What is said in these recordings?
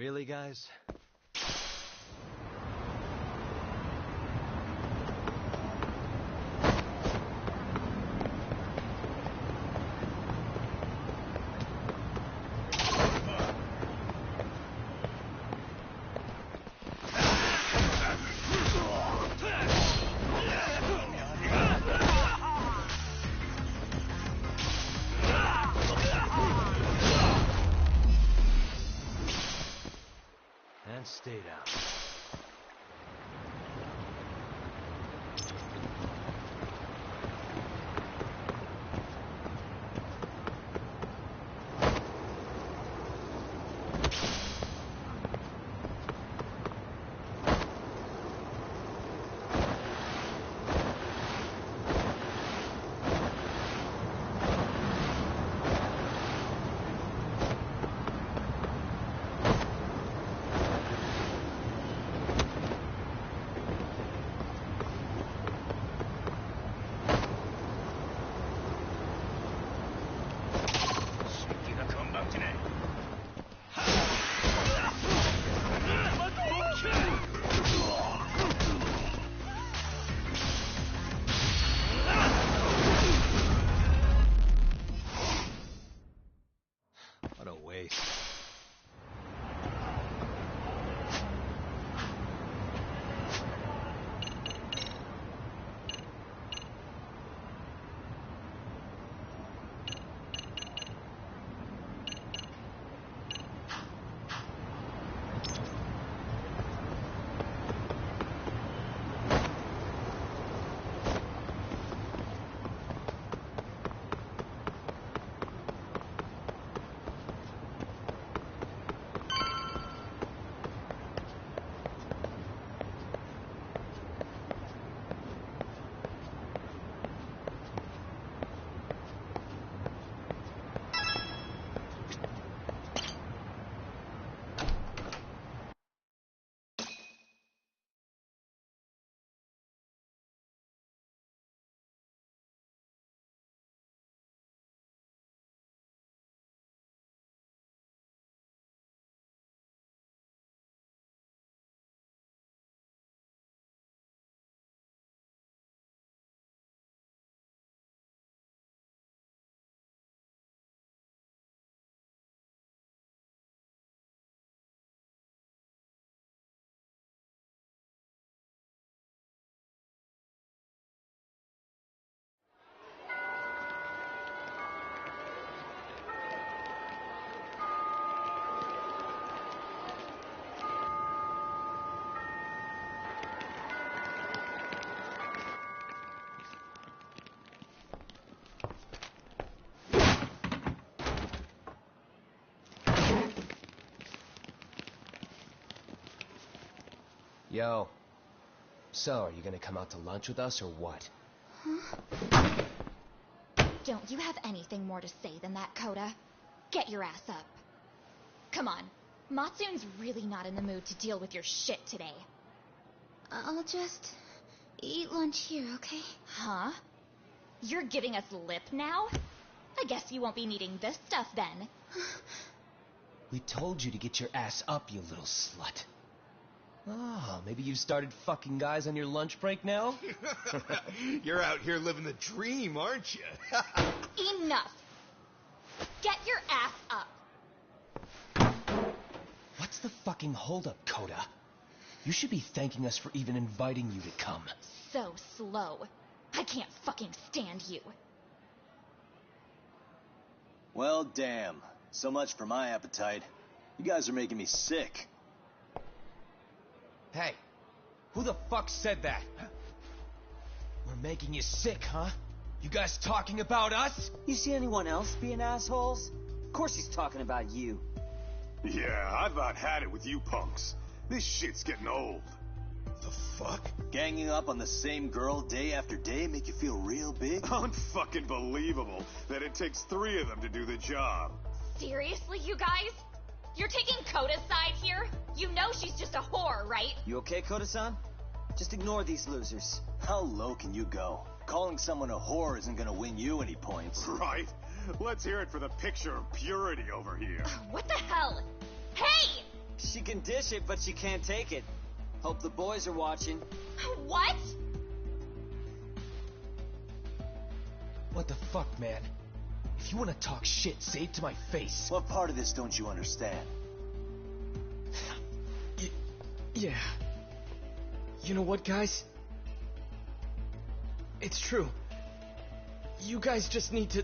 Really, guys? Yo. So, are you gonna come out to lunch with us or what? Huh? Don't you have anything more to say than that, Coda? Get your ass up. Come on. Matsune's really not in the mood to deal with your shit today. I'll just eat lunch here, okay? Huh? You're giving us lip now? I guess you won't be needing this stuff then. We told you to get your ass up, you little slut. Oh, maybe you started fucking guys on your lunch break now? You're out here living the dream, aren't you? Enough! Get your ass up! What's the fucking holdup, Coda? You should be thanking us for even inviting you to come. So slow. I can't fucking stand you. Well, damn. So much for my appetite. You guys are making me sick. Hey, who the fuck said that? We're making you sick, huh? You guys talking about us? You see anyone else being assholes? Of course he's talking about you. Yeah, I've about had it with you punks. This shit's getting old. The fuck? Ganging up on the same girl day after day make you feel real big? Unfucking believable that it takes 3 of them to do the job. Seriously, you guys? You're taking Coda's side here? You know she's just a whore, right? You okay, Koda-san? Just ignore these losers. How low can you go? Calling someone a whore isn't gonna win you any points. Right? Let's hear it for the picture of purity over here. What the hell? Hey! She can dish it, but she can't take it. Hope the boys are watching. What? What the fuck, man? If you want to talk shit, say it to my face. What part of this don't you understand? Yeah. You know what, guys? It's true. You guys just need to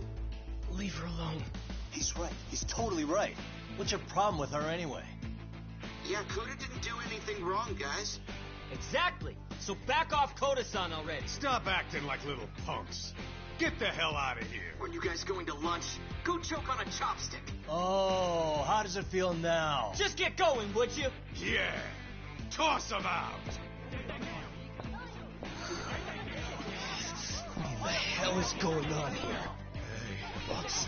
leave her alone. He's right. He's totally right. What's your problem with her anyway? Yeah, Coda didn't do anything wrong, guys. Exactly. So back off Koda-san already. Stop acting like little punks. Get the hell out of here. Are you guys going to lunch? Go choke on a chopstick. Oh, how does it feel now? Just get going, would you? Yeah. Toss them out. What the hell is going on here? Hey, Bucks.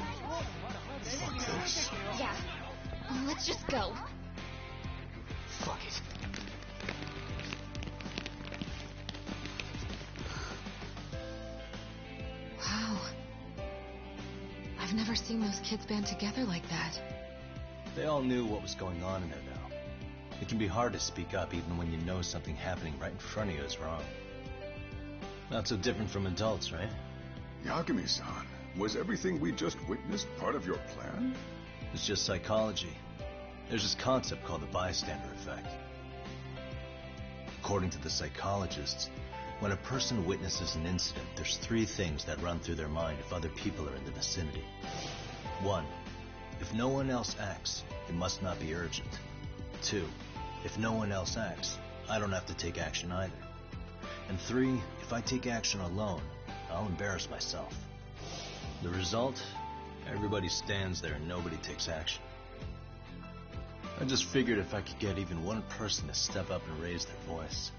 Fuck this. Yeah. Let's just go. Fuck it. Wow. I've never seen those kids band together like that. They all knew what was going on in there now. It can be hard to speak up even when you know something happening right in front of you is wrong. Not so different from adults, right? Yagami-san, was everything we just witnessed part of your plan? It's just psychology. There's this concept called the bystander effect. According to the psychologists, when a person witnesses an incident, there's 3 things that run through their mind if other people are in the vicinity. 1. If no one else acts, it must not be urgent. 2. If no one else acts, I don't have to take action either. And 3, if I take action alone, I'll embarrass myself. The result? Everybody stands there and nobody takes action. I just figured if I could get even one person to step up and raise their voice,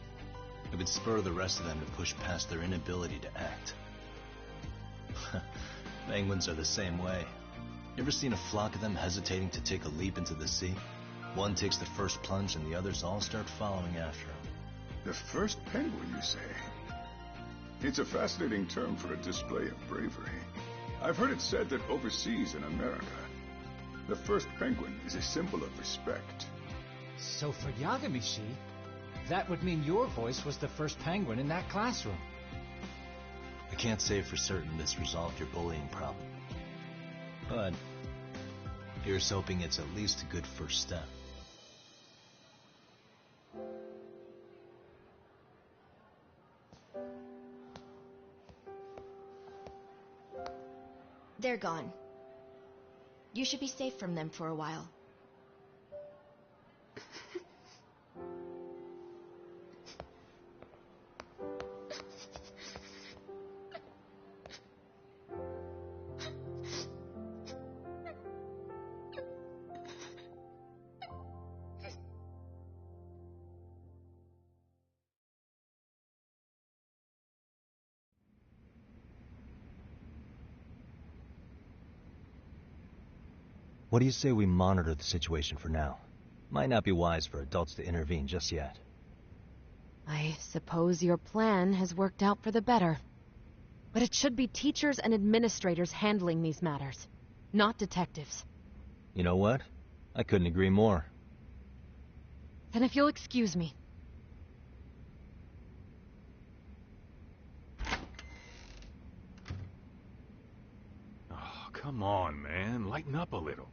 it would spur the rest of them to push past their inability to act. Penguins are the same way. You ever seen a flock of them hesitating to take a leap into the sea? One takes the first plunge and the others all start following after him. The first penguin, you say? It's a fascinating term for a display of bravery. I've heard it said that overseas in America, the first penguin is a symbol of respect. So for Yagami-shi, that would mean your voice was the first penguin in that classroom. I can't say for certain this resolved your bullying problem. But here's hoping it's at least a good first step. They're gone. You should be safe from them for a while. What do you say we monitor the situation for now? Might not be wise for adults to intervene just yet. I suppose your plan has worked out for the better. But it should be teachers and administrators handling these matters, not detectives. You know what? I couldn't agree more. Then if you'll excuse me. Oh, come on, man. Lighten up a little.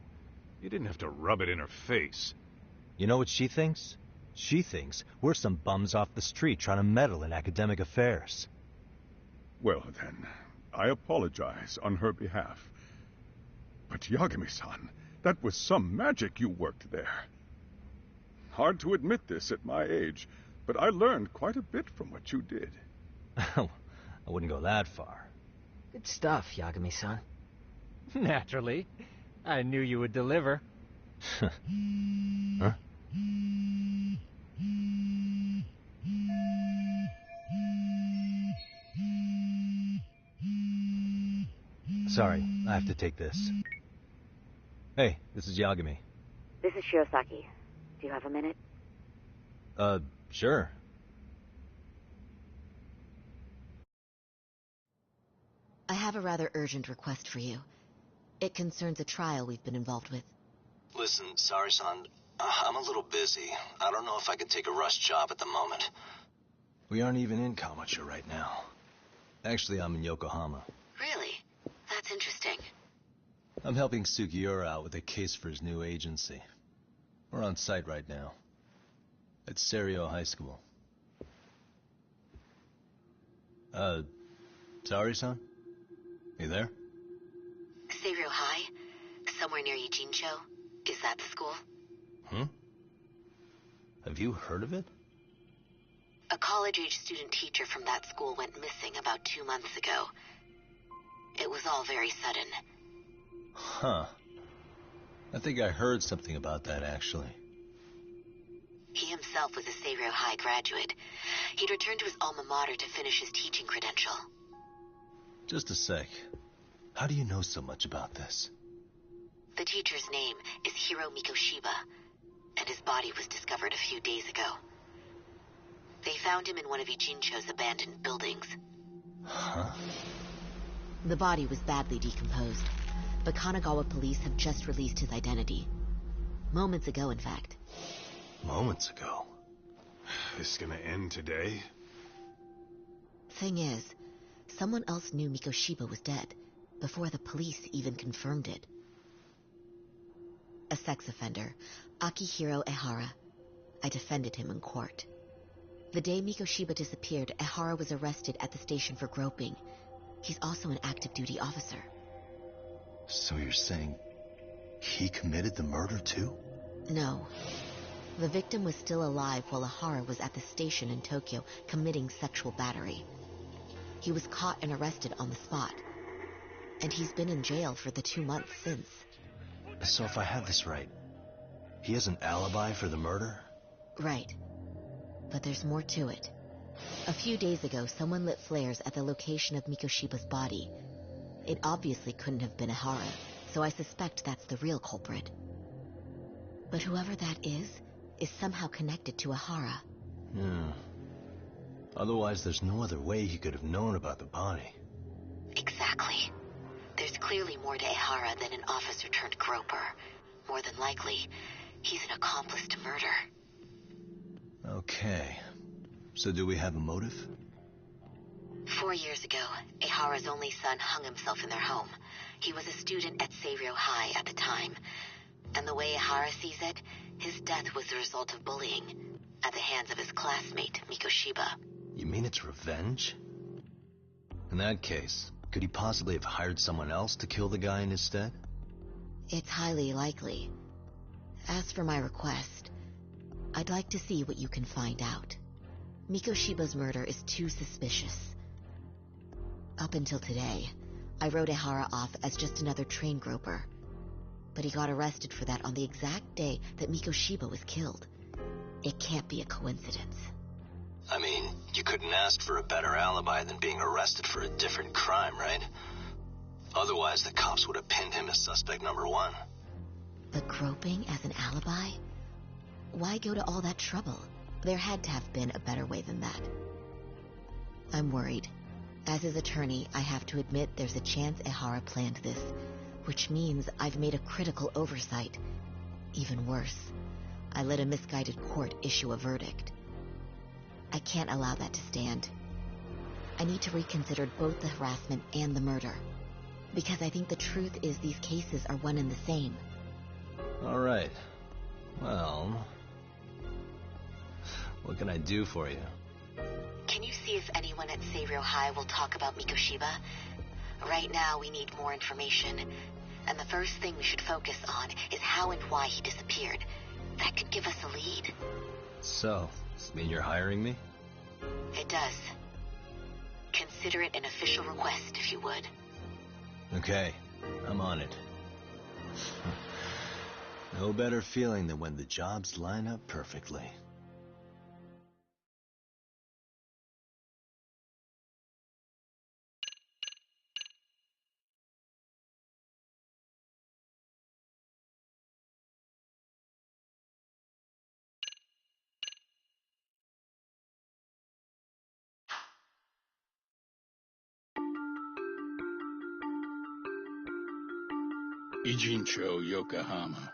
You didn't have to rub it in her face. You know what she thinks? She thinks we're some bums off the street trying to meddle in academic affairs. Well then, I apologize on her behalf. But Yagami-san, that was some magic you worked there. Hard to admit this at my age, but I learned quite a bit from what you did. I wouldn't go that far. Good stuff, Yagami-san. Naturally. I knew you would deliver. Huh? Sorry, I have to take this. Hey, this is Yagami. This is Shirosaki. Do you have a minute? Sure. I have a rather urgent request for you. It concerns a trial we've been involved with. Listen, sorry-san, I'm a little busy. I don't know if I could take a rush job at the moment. We aren't even in Kawachi right now. Actually, I'm in Yokohama. Really? That's interesting. I'm helping Sugiura out with a case for his new agency. We're on site right now. At Serio High School. Sorry-san? You there? Serio High? Somewhere near Ijincho? Is that the school? Have you heard of it? A college-age student teacher from that school went missing about 2 months ago. It was all very sudden. Huh. I think I heard something about that, actually. He himself was a Serio High graduate. He'd returned to his alma mater to finish his teaching credential. Just a sec. How do you know so much about this? The teacher's name is Hiro Mikoshiba, and his body was discovered a few days ago. They found him in one of Ijincho's abandoned buildings. Huh? The body was badly decomposed, but Kanagawa police have just released his identity. Moments ago, in fact. Moments ago? This is gonna end today? Thing is, someone else knew Mikoshiba was dead, before the police even confirmed it. A sex offender, Akihiro Ehara. I defended him in court. The day Mikoshiba disappeared, Ehara was arrested at the station for groping. He's also an active duty officer. So you're saying he committed the murder too? No. The victim was still alive while Ehara was at the station in Tokyo committing sexual battery. He was caught and arrested on the spot. And he's been in jail for the 2 months since. So if I have this right, he has an alibi for the murder? Right. But there's more to it. A few days ago, someone lit flares at the location of Mikoshiba's body. It obviously couldn't have been Ehara, so I suspect that's the real culprit. But whoever that is somehow connected to Ehara. Yeah. Otherwise, there's no other way he could have known about the body. Exactly. There's clearly more to Ehara than an officer-turned-groper. More than likely, he's an accomplice to murder. Okay. So do we have a motive? 4 years ago, Ehara's only son hung himself in their home. He was a student at Serio High at the time. And the way Ehara sees it, his death was the result of bullying at the hands of his classmate, Mikoshiba. You mean it's revenge? In that case, could he possibly have hired someone else to kill the guy in his stead? It's highly likely. As for my request, I'd like to see what you can find out. Mikoshiba's murder is too suspicious. Up until today, I wrote Ehara off as just another train groper. But he got arrested for that on the exact day that Mikoshiba was killed. It can't be a coincidence. I mean, you couldn't ask for a better alibi than being arrested for a different crime, right? Otherwise, the cops would have pinned him as suspect number one. The groping as an alibi? Why go to all that trouble? There had to have been a better way than that. I'm worried. As his attorney, I have to admit there's a chance Ehara planned this, which means I've made a critical oversight. Even worse, I let a misguided court issue a verdict. I can't allow that to stand. I need to reconsider both the harassment and the murder, because I think the truth is these cases are one and the same. All right. Well, what can I do for you? Can you see if anyone at Seiryo High will talk about Mikoshiba? Right now, we need more information. And the first thing we should focus on is how and why he disappeared. That could give us a lead. So, does this mean you're hiring me? It does. Consider it an official request, if you would. Okay, I'm on it. No better feeling than when the jobs line up perfectly. Ijincho, Yokohama.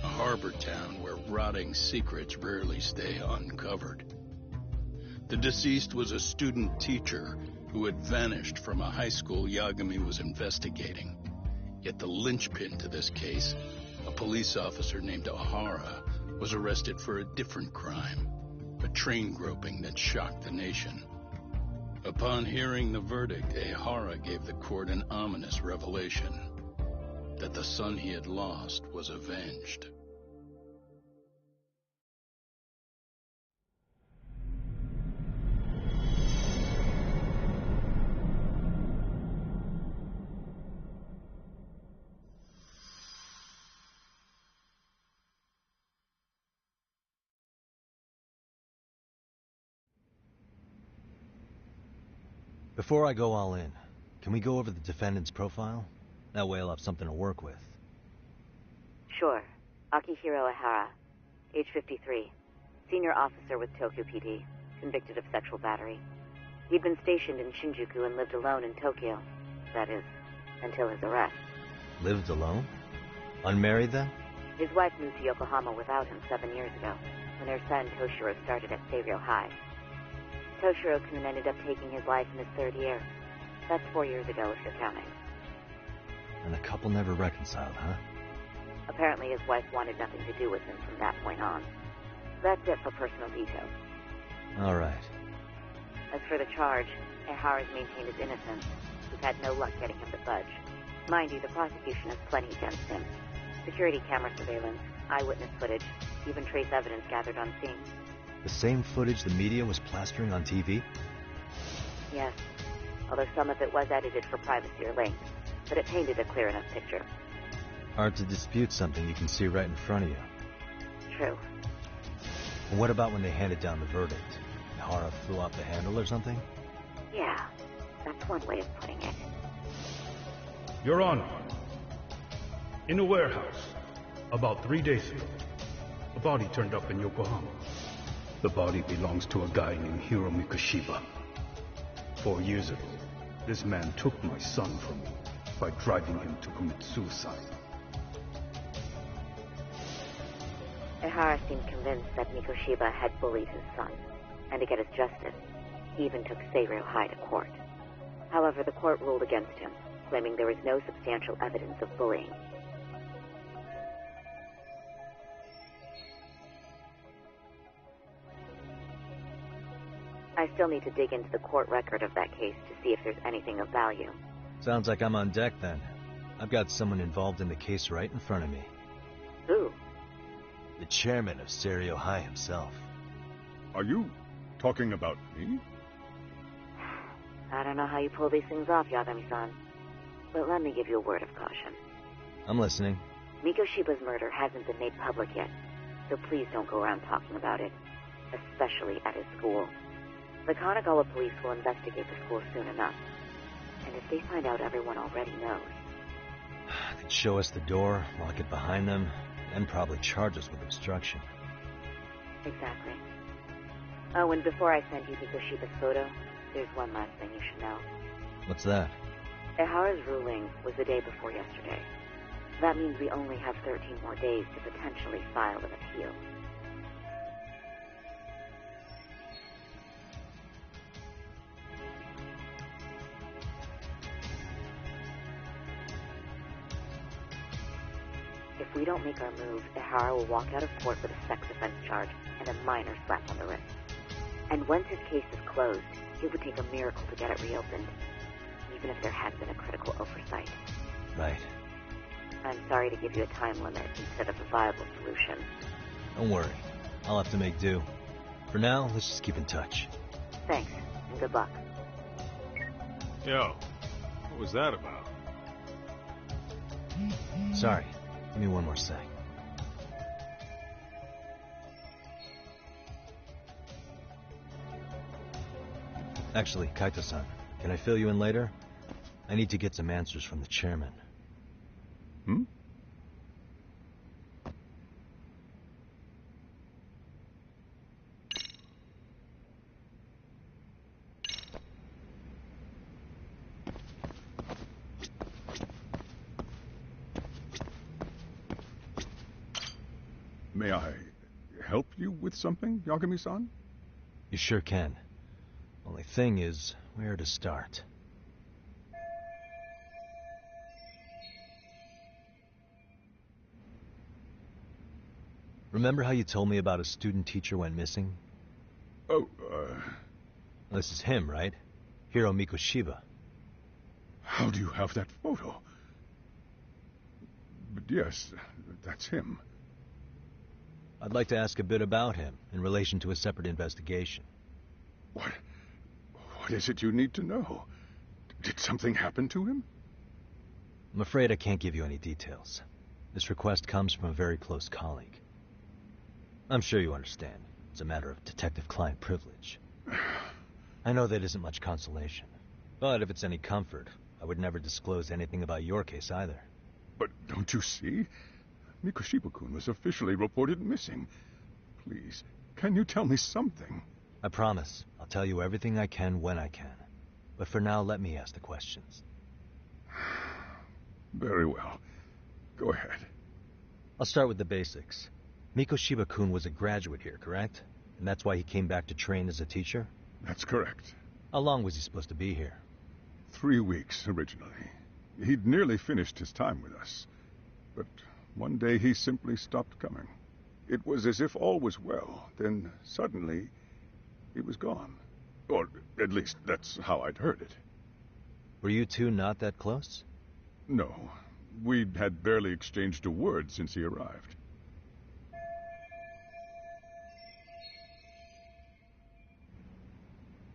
A harbor town where rotting secrets rarely stay uncovered. The deceased was a student teacher who had vanished from a high school Yagami was investigating. Yet the linchpin to this case, a police officer named Ohara, was arrested for a different crime, a train groping that shocked the nation. Upon hearing the verdict, Ohara gave the court an ominous revelation: that the son he had lost was avenged. Before I go all in, can we go over the defendant's profile? That way I'll have something to work with. Sure. Akihiro Ehara, age 53, senior officer with Tokyo PD, convicted of sexual battery. He'd been stationed in Shinjuku and lived alone in Tokyo. That is, until his arrest. Lived alone? Unmarried then? His wife moved to Yokohama without him 7 years ago, when their son Toshiro started at Seiryo High. Toshiro-kun ended up taking his life in his third year. That's 4 years ago, if you're counting. And the couple never reconciled, huh? Apparently his wife wanted nothing to do with him from that point on. That's it for personal details. All right. As for the charge, Ehara's maintained his innocence. We've had no luck getting him to budge. Mind you, the prosecution has plenty against him. Security camera surveillance, eyewitness footage, even trace evidence gathered on scene. The same footage the media was plastering on TV? Yes, although some of it was edited for privacy or length, but it painted a clear enough picture. Hard to dispute something you can see right in front of you. True. And what about when they handed down the verdict? Ehara flew off the handle or something? Yeah, that's one way of putting it. Your Honor, in a warehouse, about 3 days ago, a body turned up in Yokohama. The body belongs to a guy named Hiro Mikoshiba. 4 years ago, this man took my son from me by driving him to commit suicide. Ehara seemed convinced that Mikoshiba had bullied his son, and to get his justice, he even took Seiryo High to court. However, the court ruled against him, claiming there was no substantial evidence of bullying. I still need to dig into the court record of that case to see if there's anything of value. Sounds like I'm on deck then. I've got someone involved in the case right in front of me. Who? The chairman of Seiryo High himself. Are you talking about me? I don't know how you pull these things off, Yagami-san, but let me give you a word of caution. I'm listening. Mikoshiba's murder hasn't been made public yet, so please don't go around talking about it, especially at his school. The Kanagawa police will investigate the school soon enough, and if they find out everyone already knows... They'd show us the door, lock it behind them, and probably charge us with obstruction. Exactly. Oh, and before I send you Mikoshiba's photo, there's one last thing you should know. What's that? Ehara's ruling was the day before yesterday. That means we only have 13 more days to potentially file an appeal. If we don't make our move, Ehara will walk out of court with a sex offense charge and a minor slap on the wrist. And once his case is closed, it would take a miracle to get it reopened, even if there had been a critical oversight. Right. I'm sorry to give you a time limit instead of a viable solution. Don't worry. I'll have to make do. For now, let's just keep in touch. Thanks, and good luck. Yo, what was that about? Sorry. Give me one more sec. Actually, Kaito-san, can I fill you in later? I need to get some answers from the chairman. Hmm? May I help you with something, Yagami-san? You sure can. Only thing is, where to start? Remember how you told me about a student teacher went missing? Oh, This is him, right? Hiro Mikoshiba. How do you have that photo? But yes, that's him. I'd like to ask a bit about him in relation to a separate investigation. What is it you need to know? Did something happen to him? I'm afraid I can't give you any details. This request comes from a very close colleague. I'm sure you understand. It's a matter of detective-client privilege. I know that isn't much consolation. But if it's any comfort, I would never disclose anything about your case either. But don't you see? Mikoshiba-kun was officially reported missing. Please, can you tell me something? I promise. I'll tell you everything I can when I can. But for now, let me ask the questions. Very well. Go ahead. I'll start with the basics. Mikoshiba-kun was a graduate here, correct? And that's why he came back to train as a teacher? That's correct. How long was he supposed to be here? 3 weeks, originally. He'd nearly finished his time with us. But one day he simply stopped coming. It was as if all was well, then suddenly he was gone. Or at least that's how I'd heard it. Were you two not that close? No. We'd had barely exchanged a word since he arrived.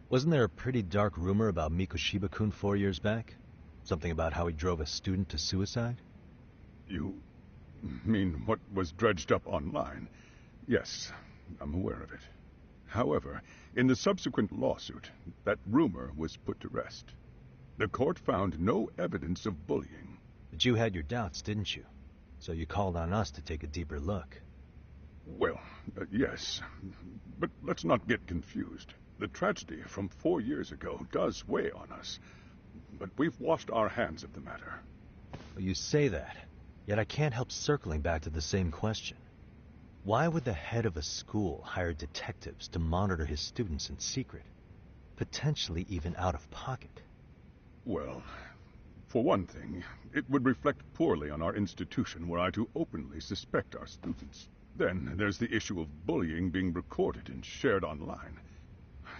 Wasn't there a pretty dark rumor about Mikoshiba-kun 4 years back? Something about how he drove a student to suicide? You mean what was dredged up online? Yes, I'm aware of it. However, in the subsequent lawsuit, that rumor was put to rest. The court found no evidence of bullying. But you had your doubts, didn't you? So you called on us to take a deeper look. Well, yes. But let's not get confused. The tragedy from 4 years ago does weigh on us. But we've washed our hands of the matter. Well, you say that, yet I can't help circling back to the same question. Why would the head of a school hire detectives to monitor his students in secret? Potentially even out of pocket. Well, for one thing, it would reflect poorly on our institution were I to openly suspect our students. Then there's the issue of bullying being recorded and shared online.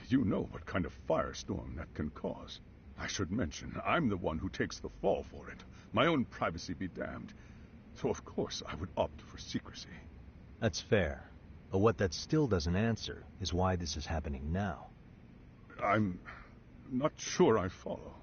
You know what kind of firestorm that can cause. I should mention, I'm the one who takes the fall for it. My own privacy be damned. So of course I would opt for secrecy. That's fair. But what that still doesn't answer is why this is happening now. I'm not sure I follow.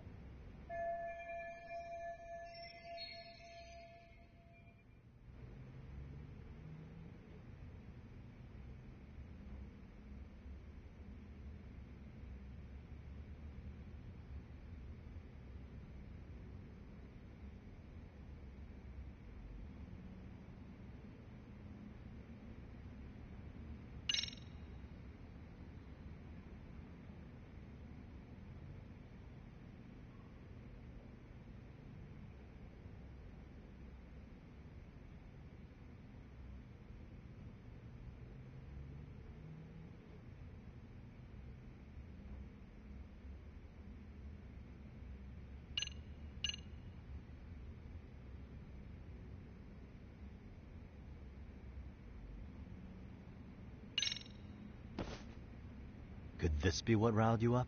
Could this be what riled you up?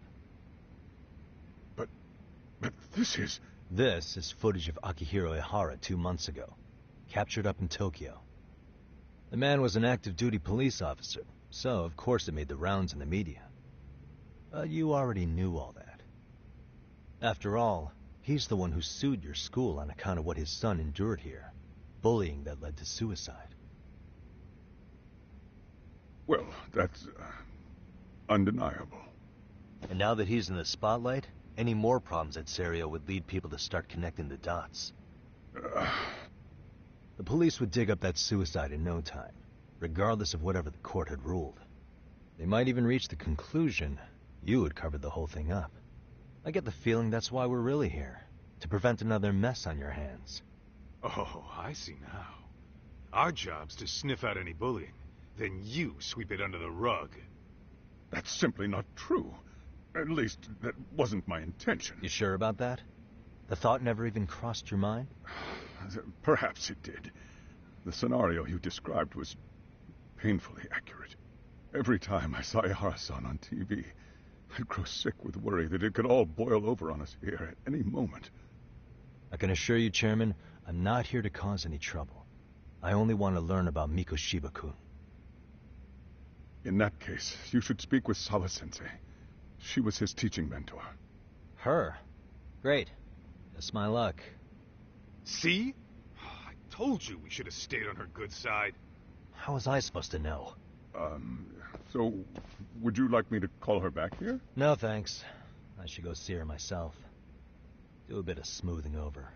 But this is... This is footage of Akihiro Ihara 2 months ago, captured up in Tokyo. The man was an active-duty police officer, so of course it made the rounds in the media. But you already knew all that. After all, he's the one who sued your school on account of what his son endured here, bullying that led to suicide. Well, that's undeniable. And now that he's in the spotlight, any more problems at Serio would lead people to start connecting the dots. The police would dig up that suicide in no time, regardless of whatever the court had ruled. They might even reach the conclusion you had covered the whole thing up. I get the feeling that's why we're really here, to prevent another mess on your hands. Oh, I see now. Our job's to sniff out any bullying, then you sweep it under the rug. That's simply not true. At least, that wasn't my intention. You sure about that? The thought never even crossed your mind? Perhaps it did. The scenario you described was painfully accurate. Every time I saw Ihara-san on TV, I'd grow sick with worry that it could all boil over on us here at any moment. I can assure you, Chairman, I'm not here to cause any trouble. I only want to learn about Mikoshiba-kun. In that case, you should speak with Sawa-sensei. She was his teaching mentor. Her? Great. That's my luck. See? I told you we should have stayed on her good side. How was I supposed to know? So, would you like me to call her back here? No, thanks. I should go see her myself. Do a bit of smoothing over.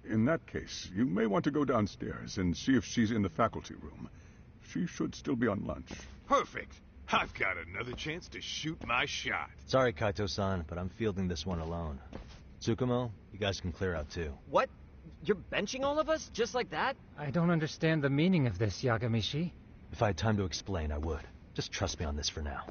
In that case, you may want to go downstairs and see if she's in the faculty room. She should still be on lunch. Perfect. I've got another chance to shoot my shot. Sorry, Kaito-san, but I'm fielding this one alone. Tsukumo, you guys can clear out too. What? You're benching all of us? Just like that? I don't understand the meaning of this, Yagamishi. If I had time to explain, I would. Just trust me on this for now.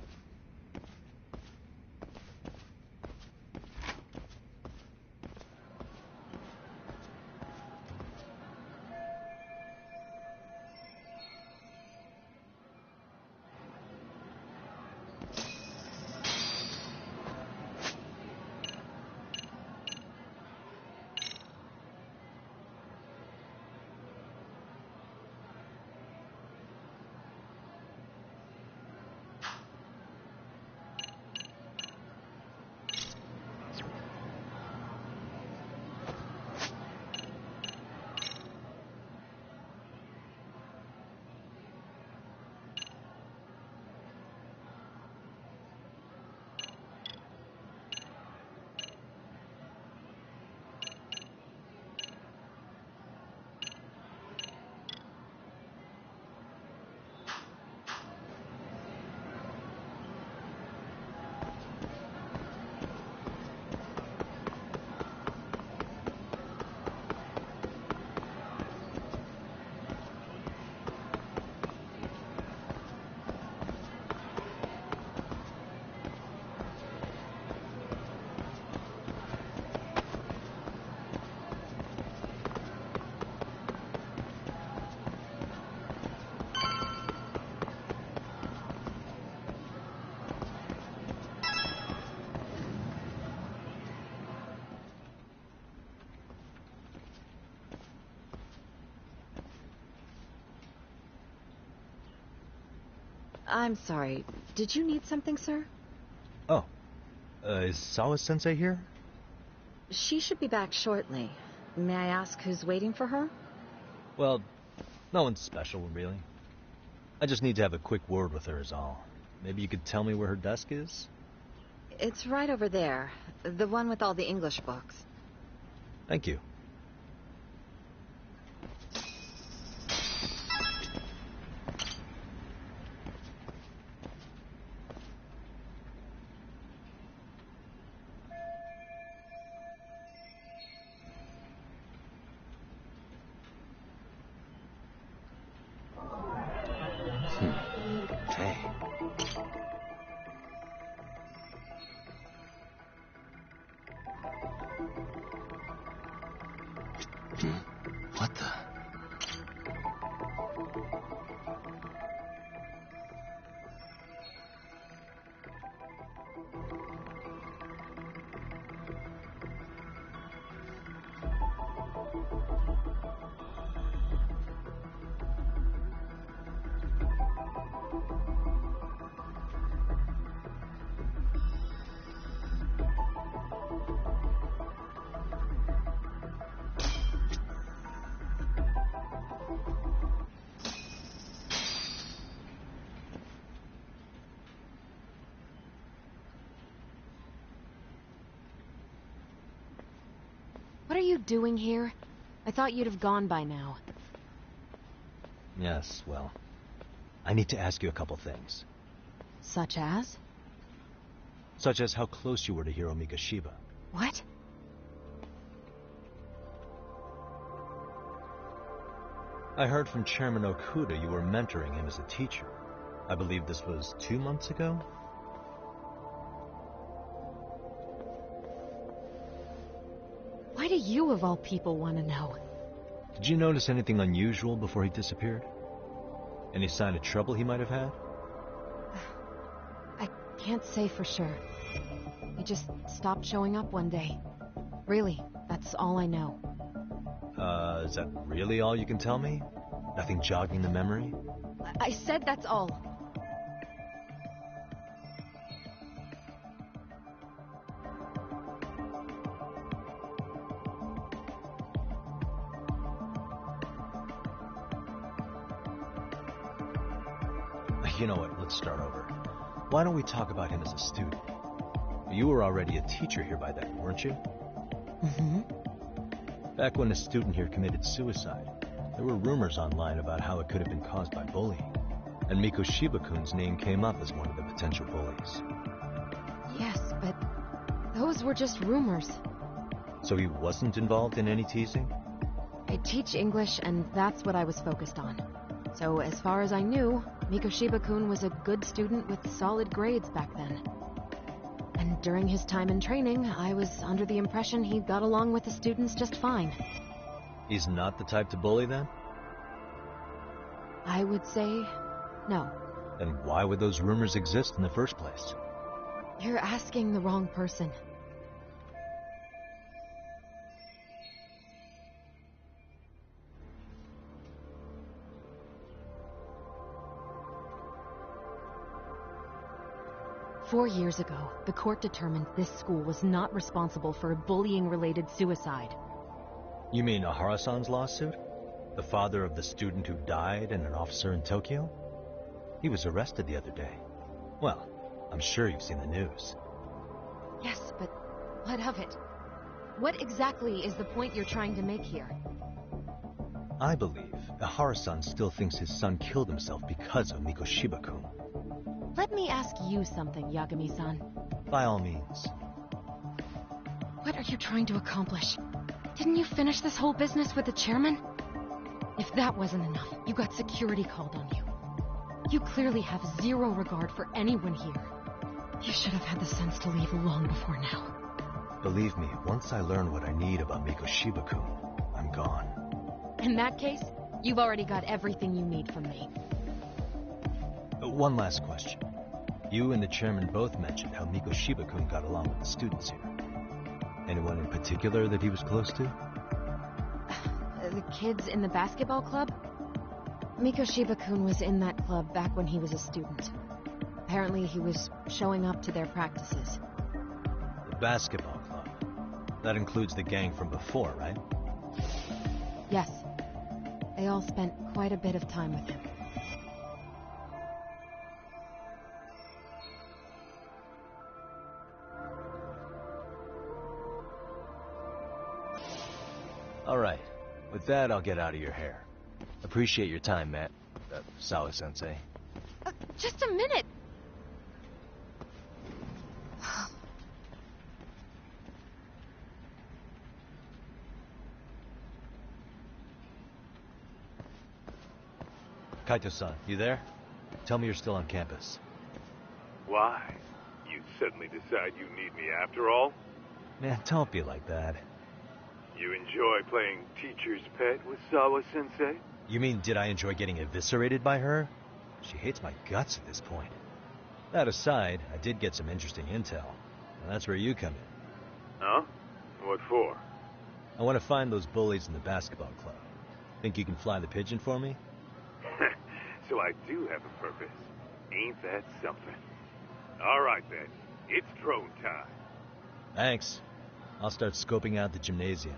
I'm sorry. Did you need something, sir? Oh. Is Sawa-sensei here? She should be back shortly. May I ask who's waiting for her? Well, no one's special, really. I just need to have a quick word with her is all. Maybe you could tell me where her desk is? It's right over there. The one with all the English books. Thank you. Hey. are you doing here? I thought you'd have gone by now. Yes, well, I need to ask you a couple things. Such as? Such as how close you were to Hiro Mikoshiba. What? I heard from Chairman Okuda you were mentoring him as a teacher. I believe this was 2 months ago? Why do you, of all people, want to know? Did you notice anything unusual before he disappeared? Any sign of trouble he might have had? I can't say for sure. He just stopped showing up one day. Really, that's all I know. Is that really all you can tell me? Nothing jogging the memory? I said that's all. You know what, let's start over. Why don't we talk about him as a student? You were already a teacher here by then, weren't you? Mm-hmm. Back when a student here committed suicide, there were rumors online about how it could have been caused by bullying. And Mikoshiba-kun's name came up as one of the potential bullies. Yes, but those were just rumors. So he wasn't involved in any teasing? I teach English, and that's what I was focused on. So as far as I knew, Mikoshiba-kun was a good student with solid grades back then. And during his time in training, I was under the impression he got along with the students just fine. He's not the type to bully, then? I would say no. Then why would those rumors exist in the first place? You're asking the wrong person. Four years ago, the court determined this school was not responsible for a bullying-related suicide. You mean Ahara-san's lawsuit? The father of the student who died and an officer in Tokyo? He was arrested the other day. Well, I'm sure you've seen the news. Yes, but what of it? What exactly is the point you're trying to make here? I believe Ahara-san still thinks his son killed himself because of Mikoshiba-kun. Let me ask you something, Yagami-san. By all means. What are you trying to accomplish? Didn't you finish this whole business with the chairman? If that wasn't enough, you got security called on you. You clearly have zero regard for anyone here. You should have had the sense to leave long before now. Believe me, once I learn what I need about Mikoshiba-kun, I'm gone. In that case, you've already got everything you need from me. One last question. You and the chairman both mentioned how Mikoshiba-kun got along with the students here. Anyone in particular that he was close to? The kids in the basketball club? Mikoshiba-kun was in that club back when he was a student. Apparently he was showing up to their practices. The basketball club? That includes the gang from before, right? Yes. They all spent quite a bit of time with him. Alright. With that, I'll get out of your hair. Appreciate your time, Matt. Sawa-sensei. Just a minute! Kaito-san, you there? Tell me you're still on campus. Why? You suddenly decide you need me after all? Man, don't be like that. You enjoy playing teacher's pet with Sawa-sensei? You mean, did I enjoy getting eviscerated by her? She hates my guts at this point. That aside, I did get some interesting intel. And that's where you come in. Huh? What for? I want to find those bullies in the basketball club. Think you can fly the pigeon for me? So I do have a purpose. Ain't that something? All right, then. It's drone time. Thanks. I'll start scoping out the gymnasium.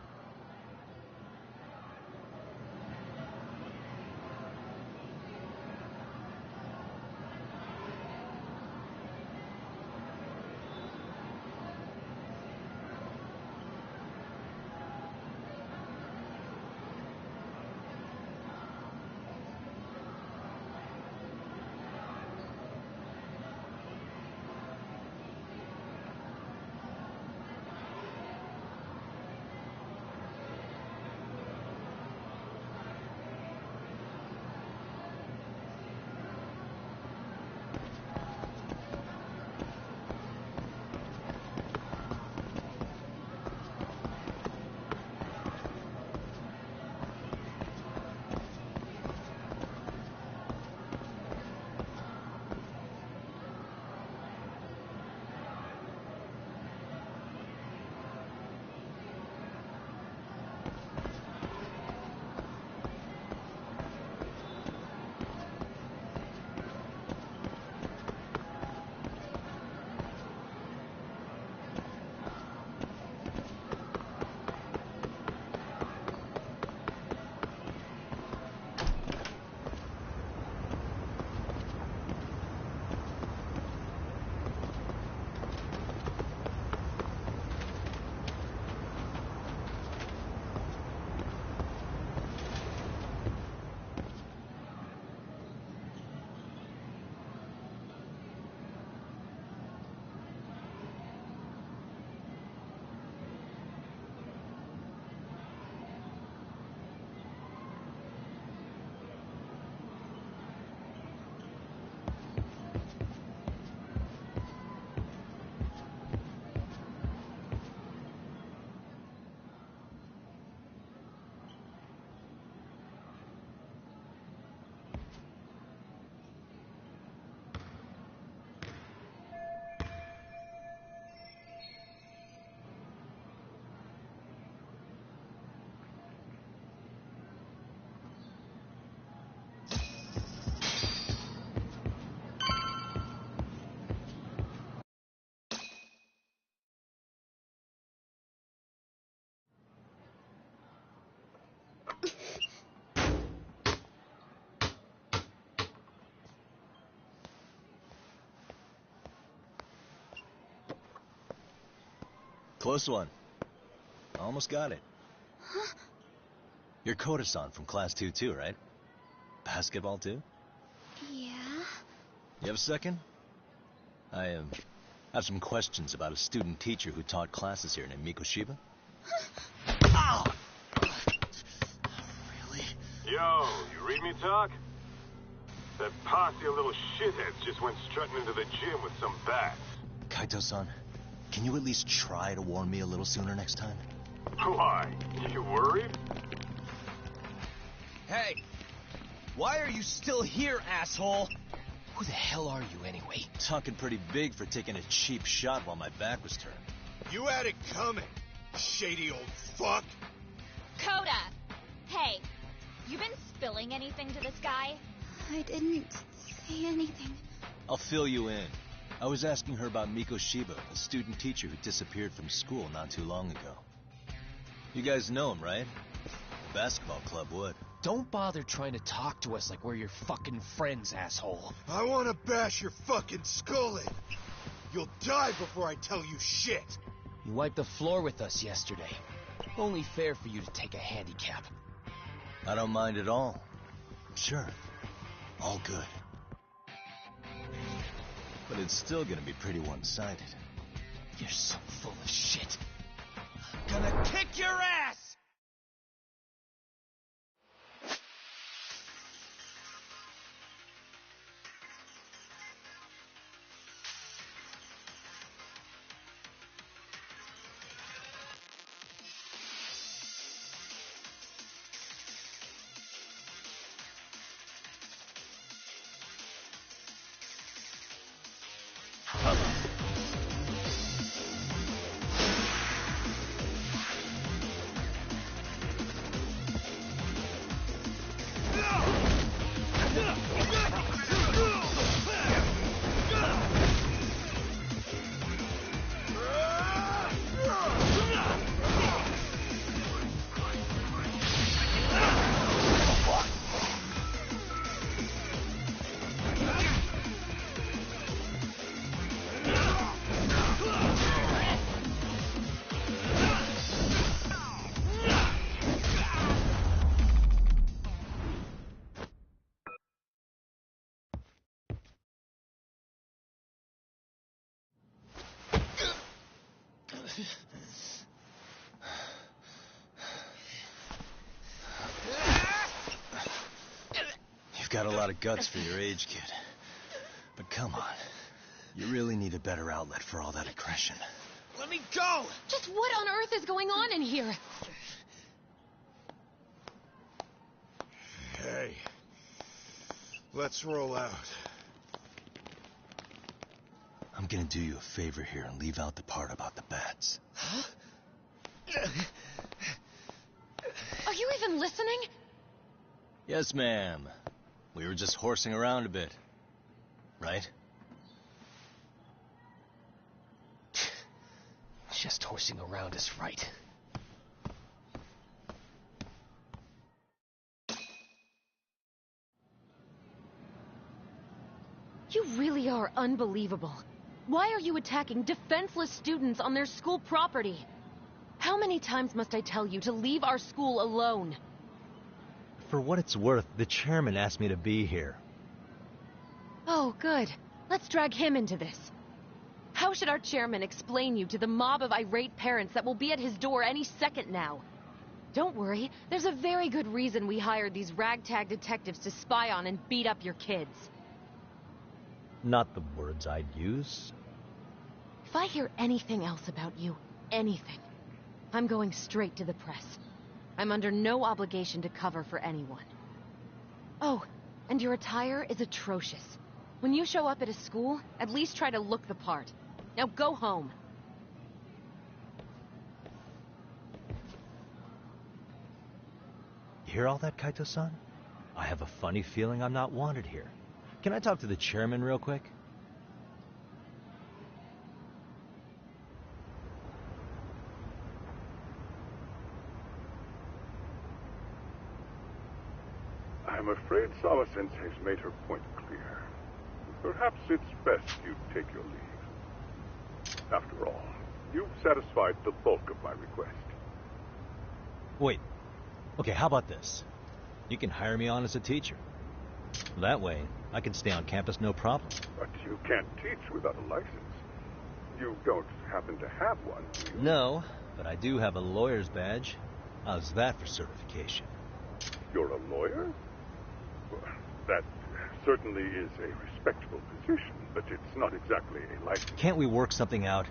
Close one. Almost got it. Huh? You're Koda-san from Class 2 too, right? Basketball too? Yeah? You have a second? I have some questions about a student teacher who taught classes here named Mikoshiba. Ow! Really? Yo, you read me talk? That posse of little shitheads just went strutting into the gym with some bats. Kaito-san, can you at least try to warn me a little sooner next time? Why? You worried? Hey! Why are you still here, asshole? Who the hell are you, anyway? Talking pretty big for taking a cheap shot while my back was turned. You had it coming, shady old fuck. Coda! Hey, you been spilling anything to this guy? I didn't say anything. I'll fill you in. I was asking her about Mikoshiba, a student teacher who disappeared from school not too long ago. You guys know him, right? The basketball club would. Don't bother trying to talk to us like we're your fucking friends, asshole. I want to bash your fucking skull in. You'll die before I tell you shit. You wiped the floor with us yesterday. Only fair for you to take a handicap. I don't mind at all. Sure. All good. But it's still gonna be pretty one-sided. You're so full of shit. I'm gonna kick your ass! You've got a lot of guts for your age, kid. But come on. You really need a better outlet for all that aggression. Let me go! Just what on earth is going on in here? Hey, let's roll out. I'm gonna do you a favor here and leave out the part about the bats. Huh? Are you even listening? Yes, ma'am. We were just horsing around a bit. Right? Just horsing around is right. You really are unbelievable. Why are you attacking defenseless students on their school property? How many times must I tell you to leave our school alone? For what it's worth, the chairman asked me to be here. Oh, good. Let's drag him into this. How should our chairman explain you to the mob of irate parents that will be at his door any second now? Don't worry, there's a very good reason we hired these ragtag detectives to spy on and beat up your kids. Not the words I'd use. If I hear anything else about you, anything, I'm going straight to the press. I'm under no obligation to cover for anyone. Oh, and your attire is atrocious. When you show up at a school, at least try to look the part. Now go home. You hear all that, Kaito-san? I have a funny feeling I'm not wanted here. Can I talk to the chairman real quick? I'm afraid Sawa-sensei's made her point clear. Perhaps it's best you take your leave. After all, you've satisfied the bulk of my request. Wait. Okay, how about this? You can hire me on as a teacher. That way, I can stay on campus no problem. But you can't teach without a license. You don't happen to have one, do you? No, but I do have a lawyer's badge. How's that for certification? You're a lawyer? Well, that certainly is a respectable position, but it's not exactly a license. Can't we work something out?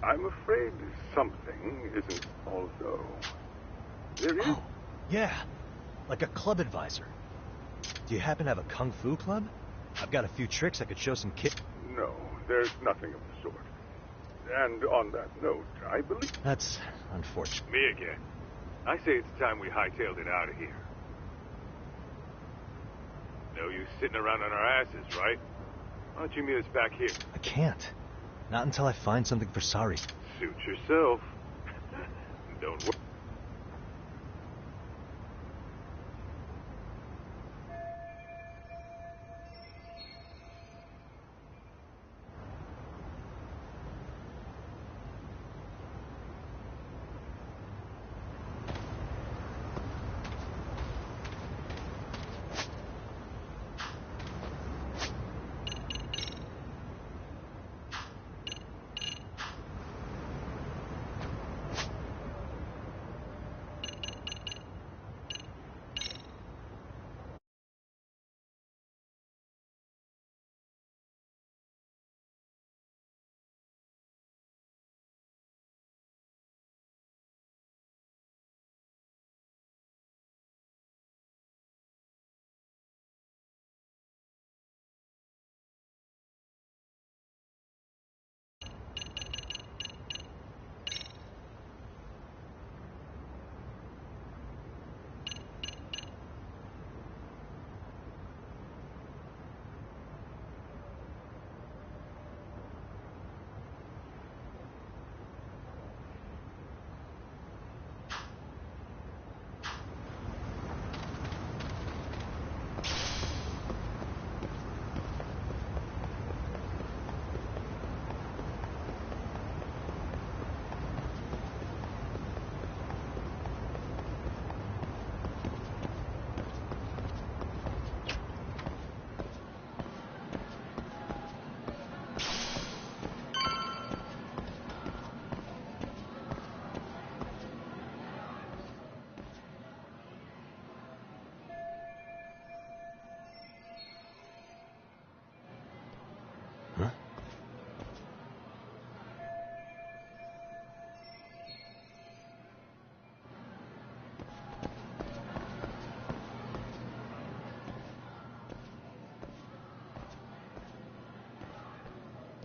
I'm afraid something isn't all go. There is... Oh, yeah. Like a club advisor. Do you happen to have a kung fu club? I've got a few tricks I could show some kids. No, there's nothing of the sort. And on that note, I believe... That's unfortunate. Me again. I say it's time we hightailed it out of here. No use sitting around on our asses, right? Why don't you meet us back here? I can't. Not until I find something for Sari. Suit yourself. Don't worry.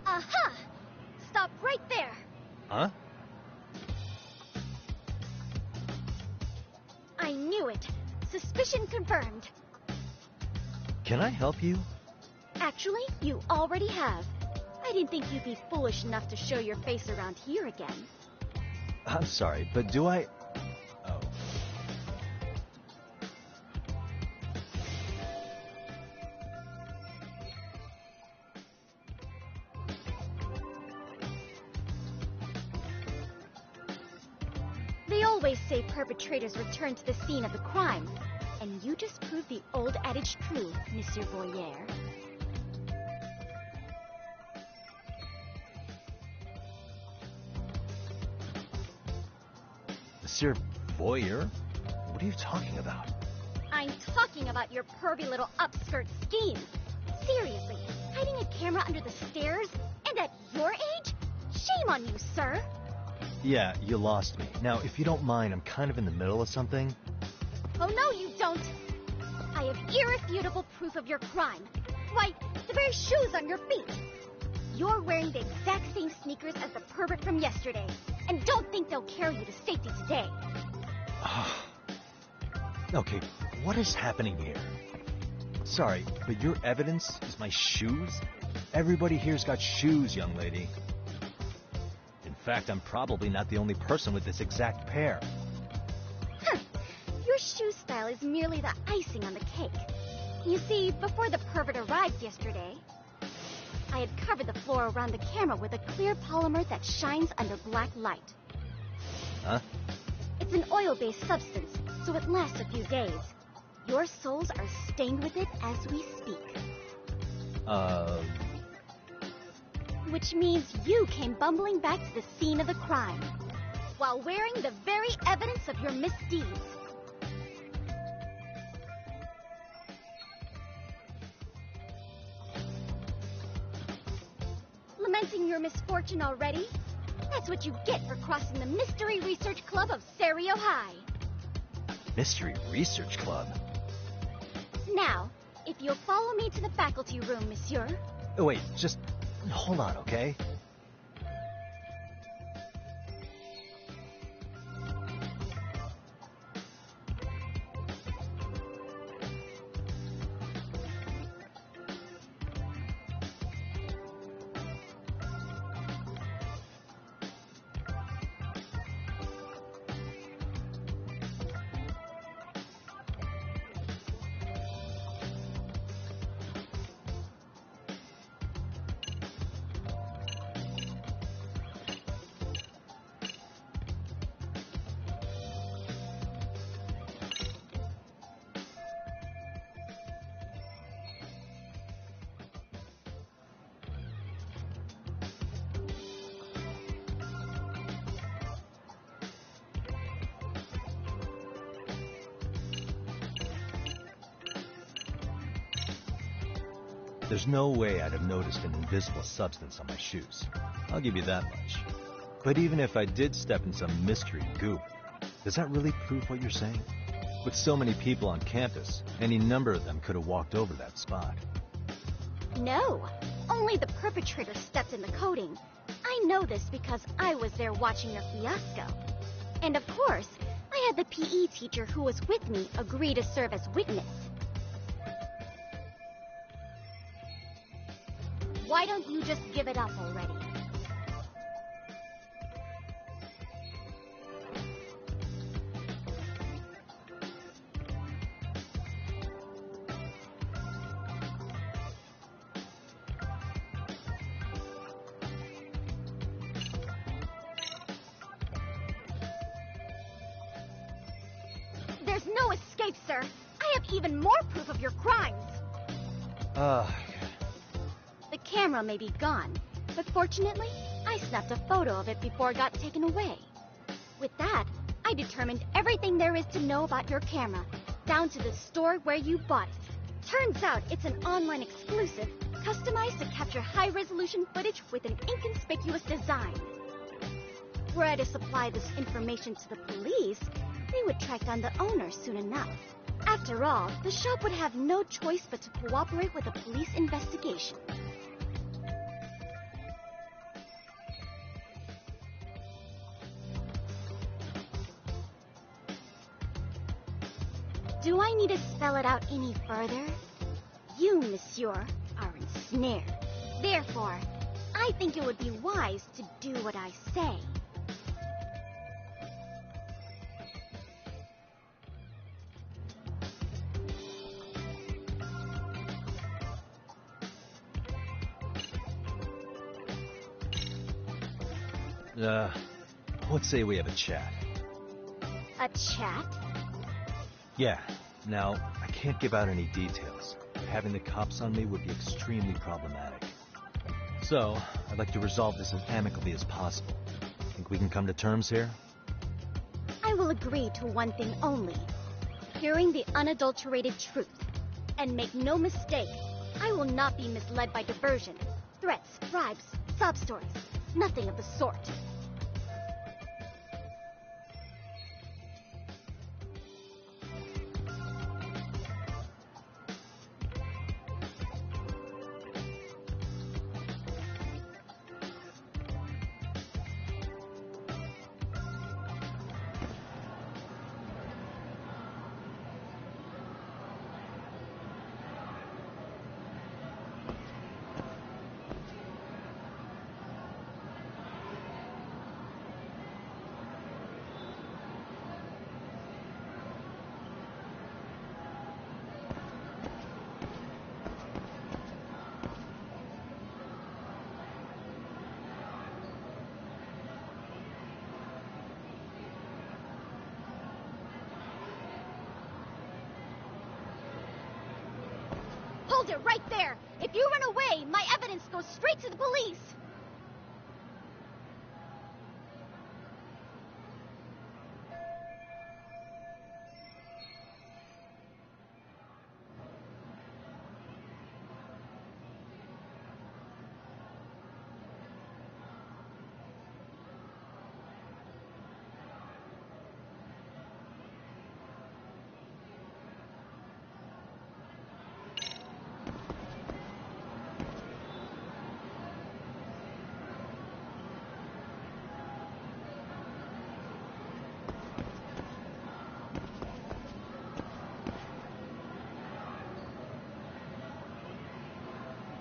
Aha! Stop right there! Huh? I knew it. Suspicion confirmed. Can I help you? Actually, you already have. I didn't think you'd be foolish enough to show your face around here again. I'm sorry, but do I... Oh. They always say perpetrators return to the scene of the crime. And you just proved the old adage true, Monsieur Boyer. Monsieur Boyer? What are you talking about? I'm talking about your pervy little upskirt scheme. Seriously, hiding a camera under the stairs? And at your age? Shame on you, sir. Yeah, you lost me. Now, if you don't mind, I'm kind of in the middle of something. Oh, no, you don't. I have irrefutable proof of your crime. Why, the very shoes on your feet. You're wearing the exact same sneakers as the pervert from yesterday. And don't think they'll carry you to safety today. Okay, what is happening here? Sorry, but your evidence is my shoes? Everybody here's got shoes, young lady. In fact, I'm probably not the only person with this exact pair. Your shoe style is merely the icing on the cake. You see, before the pervert arrived yesterday, I had covered the floor around the camera with a clear polymer that shines under black light. Huh? It's an oil-based substance, so it lasts a few days. Your souls are stained with it as we speak. Which means you came bumbling back to the scene of the crime, while wearing the very evidence of your misdeeds. Lamenting your misfortune already? That's what you get for crossing the Mystery Research Club of Serio High. Mystery Research Club? Now, if you'll follow me to the faculty room, monsieur. Oh, wait, just hold on, okay? There's no way I'd have noticed an invisible substance on my shoes. I'll give you that much. But even if I did step in some mystery goop, does that really prove what you're saying? With so many people on campus, any number of them could have walked over that spot. No, only the perpetrator stepped in the coating. I know this because I was there watching your fiasco. And of course, I had the PE teacher who was with me agree to serve as witness. Why don't you just give it up already? There's no escape, sir. I have even more proof of your crimes. The camera may be gone, but fortunately, I snapped a photo of it before it got taken away. With that, I determined everything there is to know about your camera, down to the store where you bought it. Turns out it's an online exclusive, customized to capture high-resolution footage with an inconspicuous design. Were I to supply this information to the police, they would track down the owner soon enough. After all, the shop would have no choice but to cooperate with the police investigation. Do I need to spell it out any further? You, monsieur, are ensnared. Therefore, I think it would be wise to do what I say. Let's say we have a chat. A chat? Yeah. Now, I can't give out any details. Having the cops on me would be extremely problematic. So, I'd like to resolve this as amicably as possible. Think we can come to terms here? I will agree to one thing only. Hearing the unadulterated truth. And make no mistake, I will not be misled by diversion, threats, bribes, sob stories. Nothing of the sort. Hold it right there! If you run away, my evidence goes straight to the police!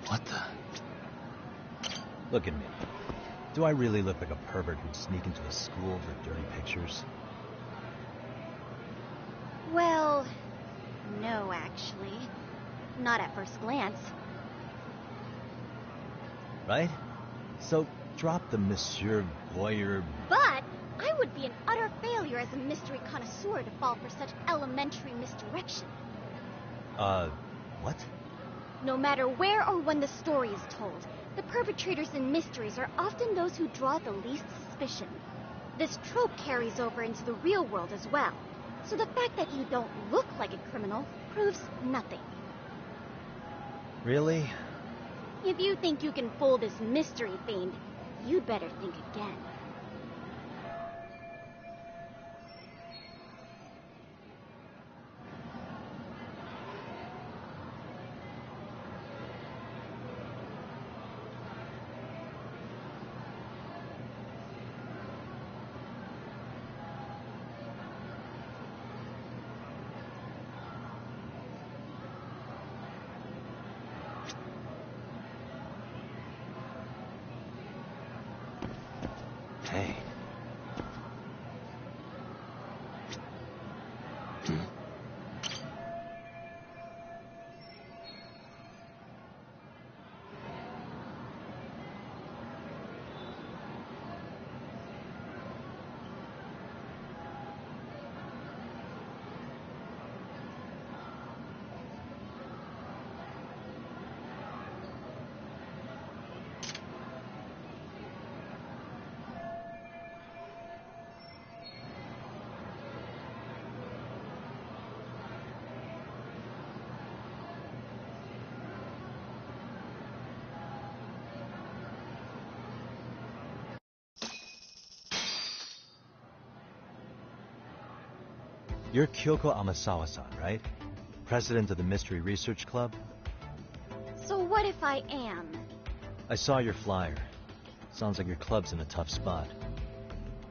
What the? Look at me. Do I really look like a pervert who'd sneak into a school for dirty pictures? Well, no, actually. Not at first glance. Right? So, drop the Monsieur Voyeur... But I would be an utter failure as a mystery connoisseur to fall for such elementary misdirection. What? No matter where or when the story is told, the perpetrators in mysteries are often those who draw the least suspicion. This trope carries over into the real world as well, so the fact that you don't look like a criminal proves nothing. Really? If you think you can fool this mystery fiend, you'd better think again. Hey. You're Kyoko Amasawa-san, right? President of the Mystery Research Club? So what if I am? I saw your flyer. Sounds like your club's in a tough spot.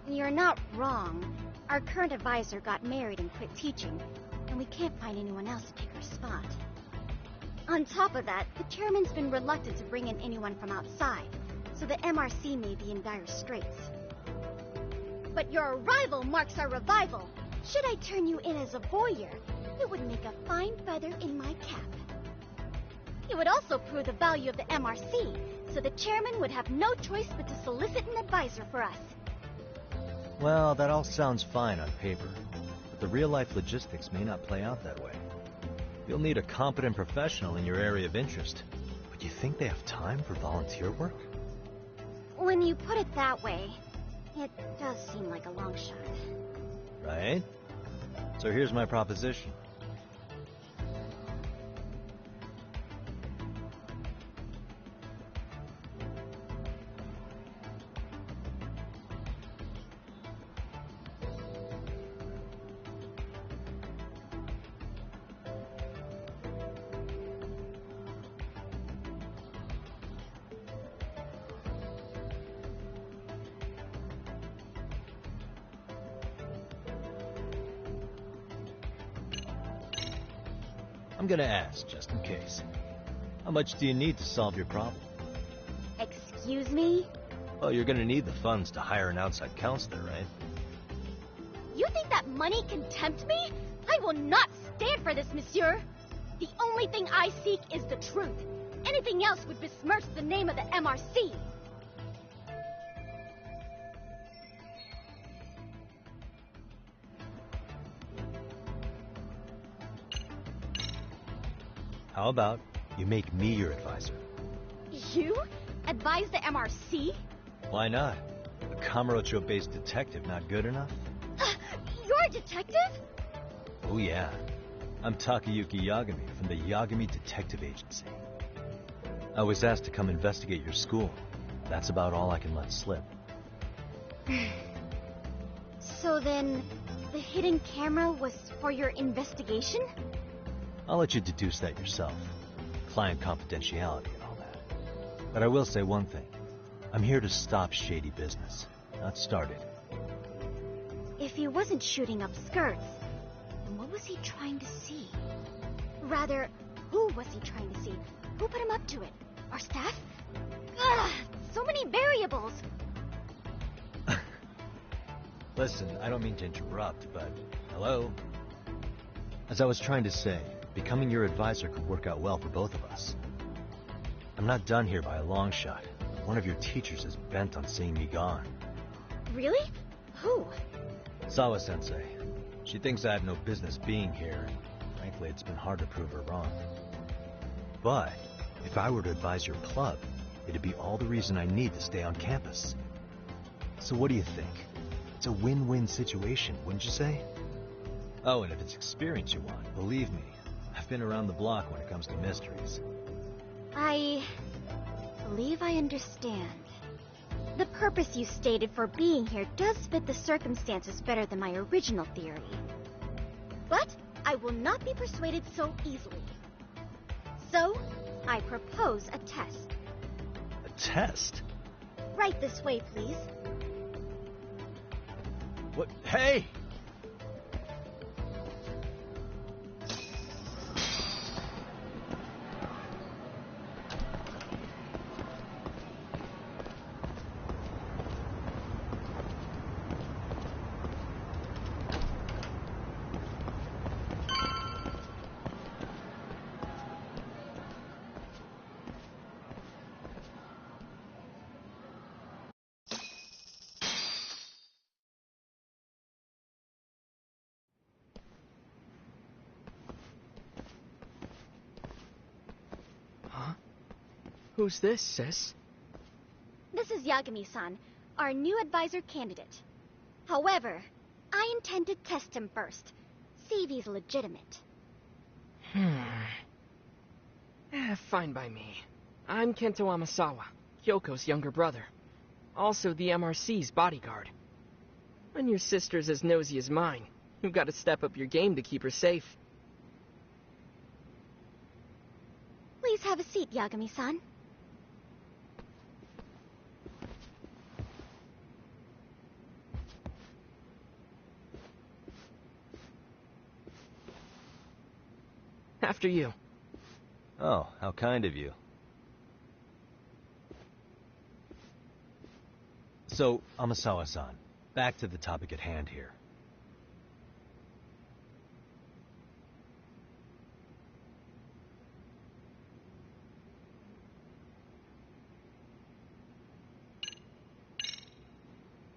You're not wrong. Our current advisor got married and quit teaching, and we can't find anyone else to take her spot. On top of that, the chairman's been reluctant to bring in anyone from outside, so the MRC may be in dire straits. But your arrival marks our revival. Should I turn you in as a voyeur, it would make a fine feather in my cap. It would also prove the value of the MRC, so the chairman would have no choice but to solicit an advisor for us. Well, that all sounds fine on paper, but the real-life logistics may not play out that way. You'll need a competent professional in your area of interest, but you think they have time for volunteer work? When you put it that way, it does seem like a long shot. Right? So here's my proposition. I'm gonna ask, just in case. How much do you need to solve your problem? Excuse me? Well, you're gonna need the funds to hire an outside counselor, right? You think that money can tempt me? I will not stand for this, monsieur! The only thing I seek is the truth. Anything else would besmirch the name of the MRC. How about You make me your advisor. You? Advise the MRC? Why not? A Kamurocho-based detective not good enough? You're a detective? Oh yeah. I'm Takayuki Yagami from the Yagami Detective Agency. I was asked to come investigate your school. That's about all I can let slip. So then, the hidden camera was for your investigation? I'll let you deduce that yourself. Client confidentiality and all that. But I will say one thing. I'm here to stop shady business, not start it. If he wasn't shooting up skirts, then what was he trying to see? Rather, who was he trying to see? Who put him up to it? Our staff? Ugh, so many variables! Listen, I don't mean to interrupt, but hello? As I was trying to say, becoming your advisor could work out well for both of us. I'm not done here by a long shot. One of your teachers is bent on seeing me gone. Really? Who? Sawa-sensei. She thinks I have no business being here. Frankly, it's been hard to prove her wrong. But if I were to advise your club, it'd be all the reason I need to stay on campus. So what do you think? It's a win-win situation, wouldn't you say? Oh, and if it's experience you want, believe me, I've been around the block when it comes to mysteries. I believe I understand. The purpose you stated for being here does fit the circumstances better than my original theory. But I will not be persuaded so easily. So, I propose a test. A test? Right this way, please. What? Hey! Who's this, sis? This is Yagami-san, our new advisor candidate. However, I intend to test him first, see if he's legitimate. Fine by me. I'm Kento Amasawa, Kyoko's younger brother. Also the MRC's bodyguard. When your sister's as nosy as mine, you've got to step up your game to keep her safe. Please have a seat, Yagami-san. After you. Oh, how kind of you. So, Amasawa-san, back to the topic at hand here.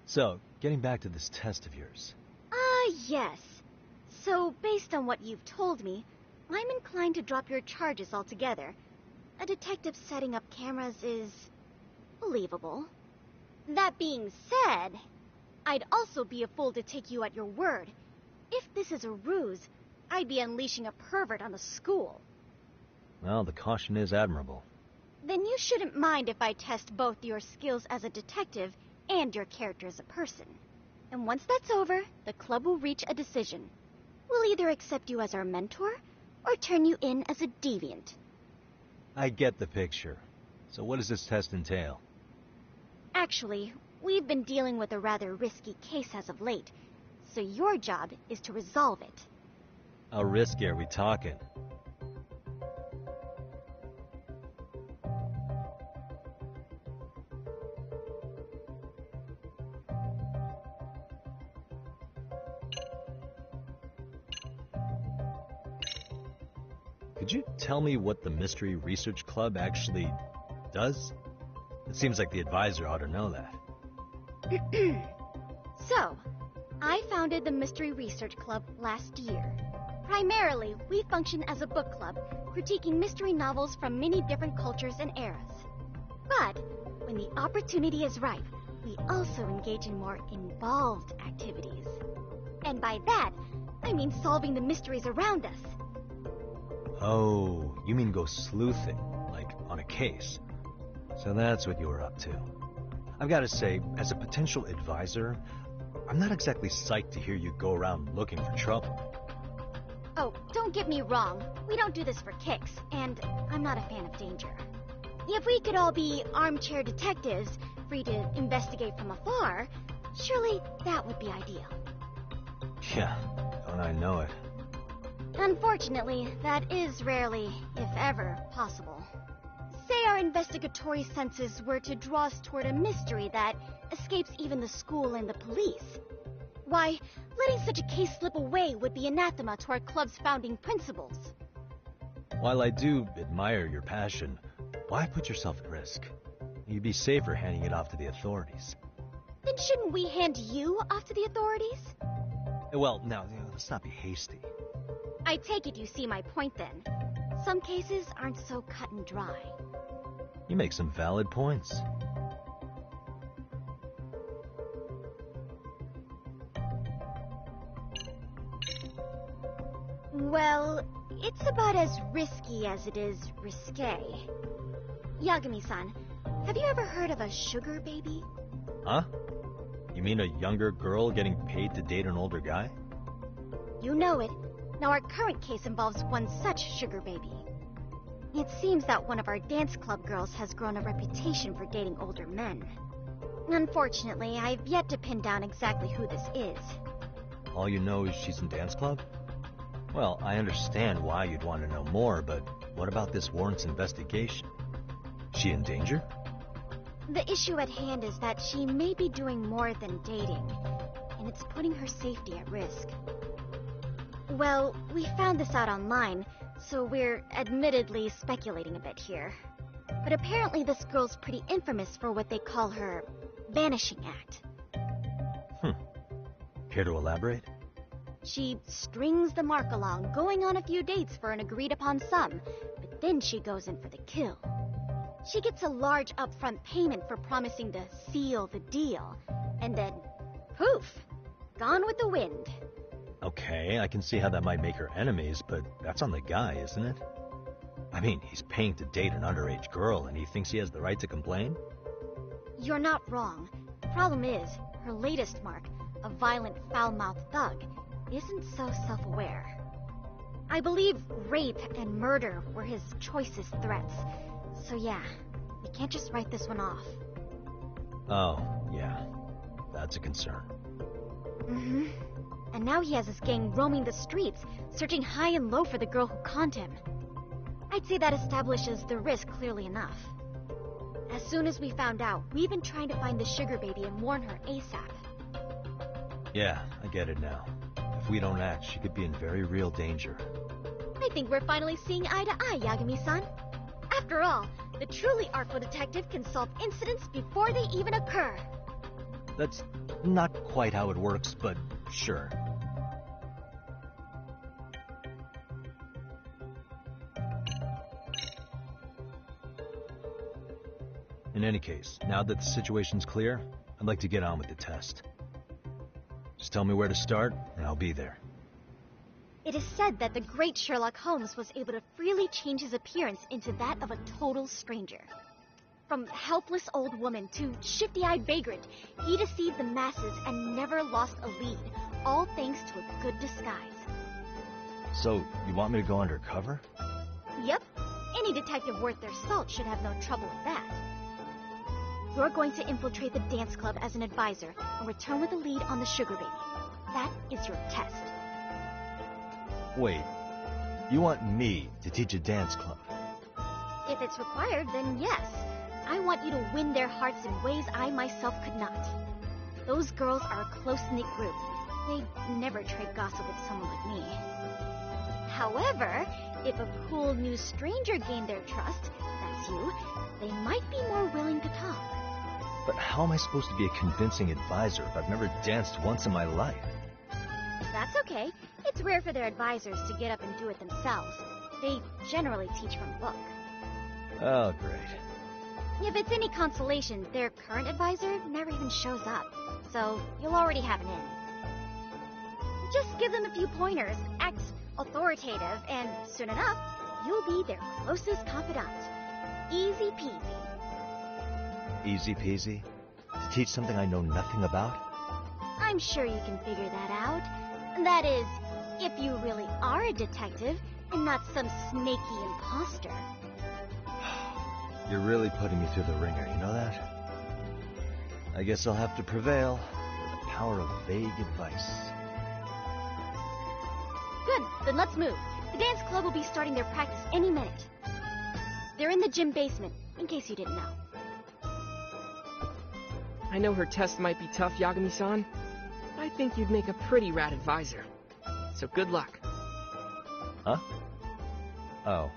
So, getting back to this test of yours. Yes. So, based on what you've told me, I'm inclined to drop your charges altogether. A detective setting up cameras is believable. That being said, I'd also be a fool to take you at your word. If this is a ruse, I'd be unleashing a pervert on the school. Well, the caution is admirable. Then you shouldn't mind if I test both your skills as a detective and your character as a person. And once that's over, the club will reach a decision. We'll either accept you as our mentor, or turn you in as a deviant. I get the picture. So what does this test entail? Actually, we've been dealing with a rather risky case as of late, so your job is to resolve it. How risky are we talking? Could you tell me what the Mystery Research Club actually does? It seems like the advisor ought to know that. So, I founded the Mystery Research Club last year. Primarily, we function as a book club, critiquing mystery novels from many different cultures and eras. But when the opportunity is ripe, we also engage in more involved activities. And by that, I mean solving the mysteries around us. Oh, you mean go sleuthing, like on a case. So that's what you were up to. I've got to say, as a potential advisor, I'm not exactly psyched to hear you go around looking for trouble. Oh, don't get me wrong. We don't do this for kicks, and I'm not a fan of danger. If we could all be armchair detectives, free to investigate from afar, surely that would be ideal. Yeah, don't I know it. Unfortunately, that is rarely, if ever, possible. Say our investigatory senses were to draw us toward a mystery that escapes even the school and the police. Why, letting such a case slip away would be anathema to our club's founding principles. While I do admire your passion, why put yourself at risk? You'd be safer handing it off to the authorities. Then shouldn't we hand you off to the authorities? Well, now, let's not be hasty. I take it you see my point then. Some cases aren't so cut and dry. You make some valid points. Well, it's about as risky as it is risque. Yagami-san, have you ever heard of a sugar baby? Huh? You mean a younger girl getting paid to date an older guy? You know it. Now our current case involves one such sugar baby. It seems that one of our dance club girls has grown a reputation for dating older men. Unfortunately, I've yet to pin down exactly who this is. All you know is she's in dance club? Well, I understand why you'd want to know more, but what about this warrants investigation? She in danger? The issue at hand is that she may be doing more than dating, and it's putting her safety at risk. Well, we found this out online, so we're admittedly speculating a bit here. But apparently this girl's pretty infamous for what they call her vanishing act. Care to elaborate? She strings the mark along, going on a few dates for an agreed-upon sum, but then she goes in for the kill. She gets a large upfront payment for promising to seal the deal, and then, poof, gone with the wind. Okay, I can see how that might make her enemies, but that's on the guy, isn't it? I mean, he's paying to date an underage girl, and he thinks he has the right to complain? You're not wrong. The problem is, her latest mark, a violent, foul-mouthed thug, isn't so self-aware. I believe rape and murder were his choicest threats. So yeah, we can't just write this one off. Oh, yeah. That's a concern. Mm-hmm. And now he has his gang roaming the streets, searching high and low for the girl who conned him. I'd say that establishes the risk clearly enough. As soon as we found out, we've been trying to find the sugar baby and warn her ASAP. Yeah, I get it now. If we don't act, she could be in very real danger. I think we're finally seeing eye to eye, Yagami-san. After all, the truly artful detective can solve incidents before they even occur. That's not quite how it works, but sure. In any case, now that the situation's clear, I'd like to get on with the test. Just tell me where to start, and I'll be there. It is said that the great Sherlock Holmes was able to freely change his appearance into that of a total stranger. From helpless old woman to shifty-eyed vagrant, he deceived the masses and never lost a lead, all thanks to a good disguise. So, you want me to go undercover? Yep. Any detective worth their salt should have no trouble with that. You're going to infiltrate the dance club as an advisor and return with a lead on the sugar baby. That is your test. Wait, you want me to teach a dance club? If it's required, then yes. I want you to win their hearts in ways I myself could not. Those girls are a close-knit group. They'd never trade gossip with someone like me. However, if a cool new stranger gained their trust, that's you, they might be more willing to talk. But how am I supposed to be a convincing advisor if I've never danced once in my life? That's okay. It's rare for their advisors to get up and do it themselves. They generally teach from book. Oh, great. If it's any consolation, their current advisor never even shows up. So you'll already have an in. Just give them a few pointers, act authoritative, and soon enough, you'll be their closest confidant. Easy peasy. Easy peasy? To teach something I know nothing about? I'm sure you can figure that out. That is, if you really are a detective and not some snaky imposter. You're really putting me through the ringer, you know that? I guess I'll have to prevail with the power of vague advice. Good, then let's move. The dance club will be starting their practice any minute. They're in the gym basement, in case you didn't know. I know her test might be tough, Yagami-san, but I think you'd make a pretty rad advisor. So good luck. Huh? Oh.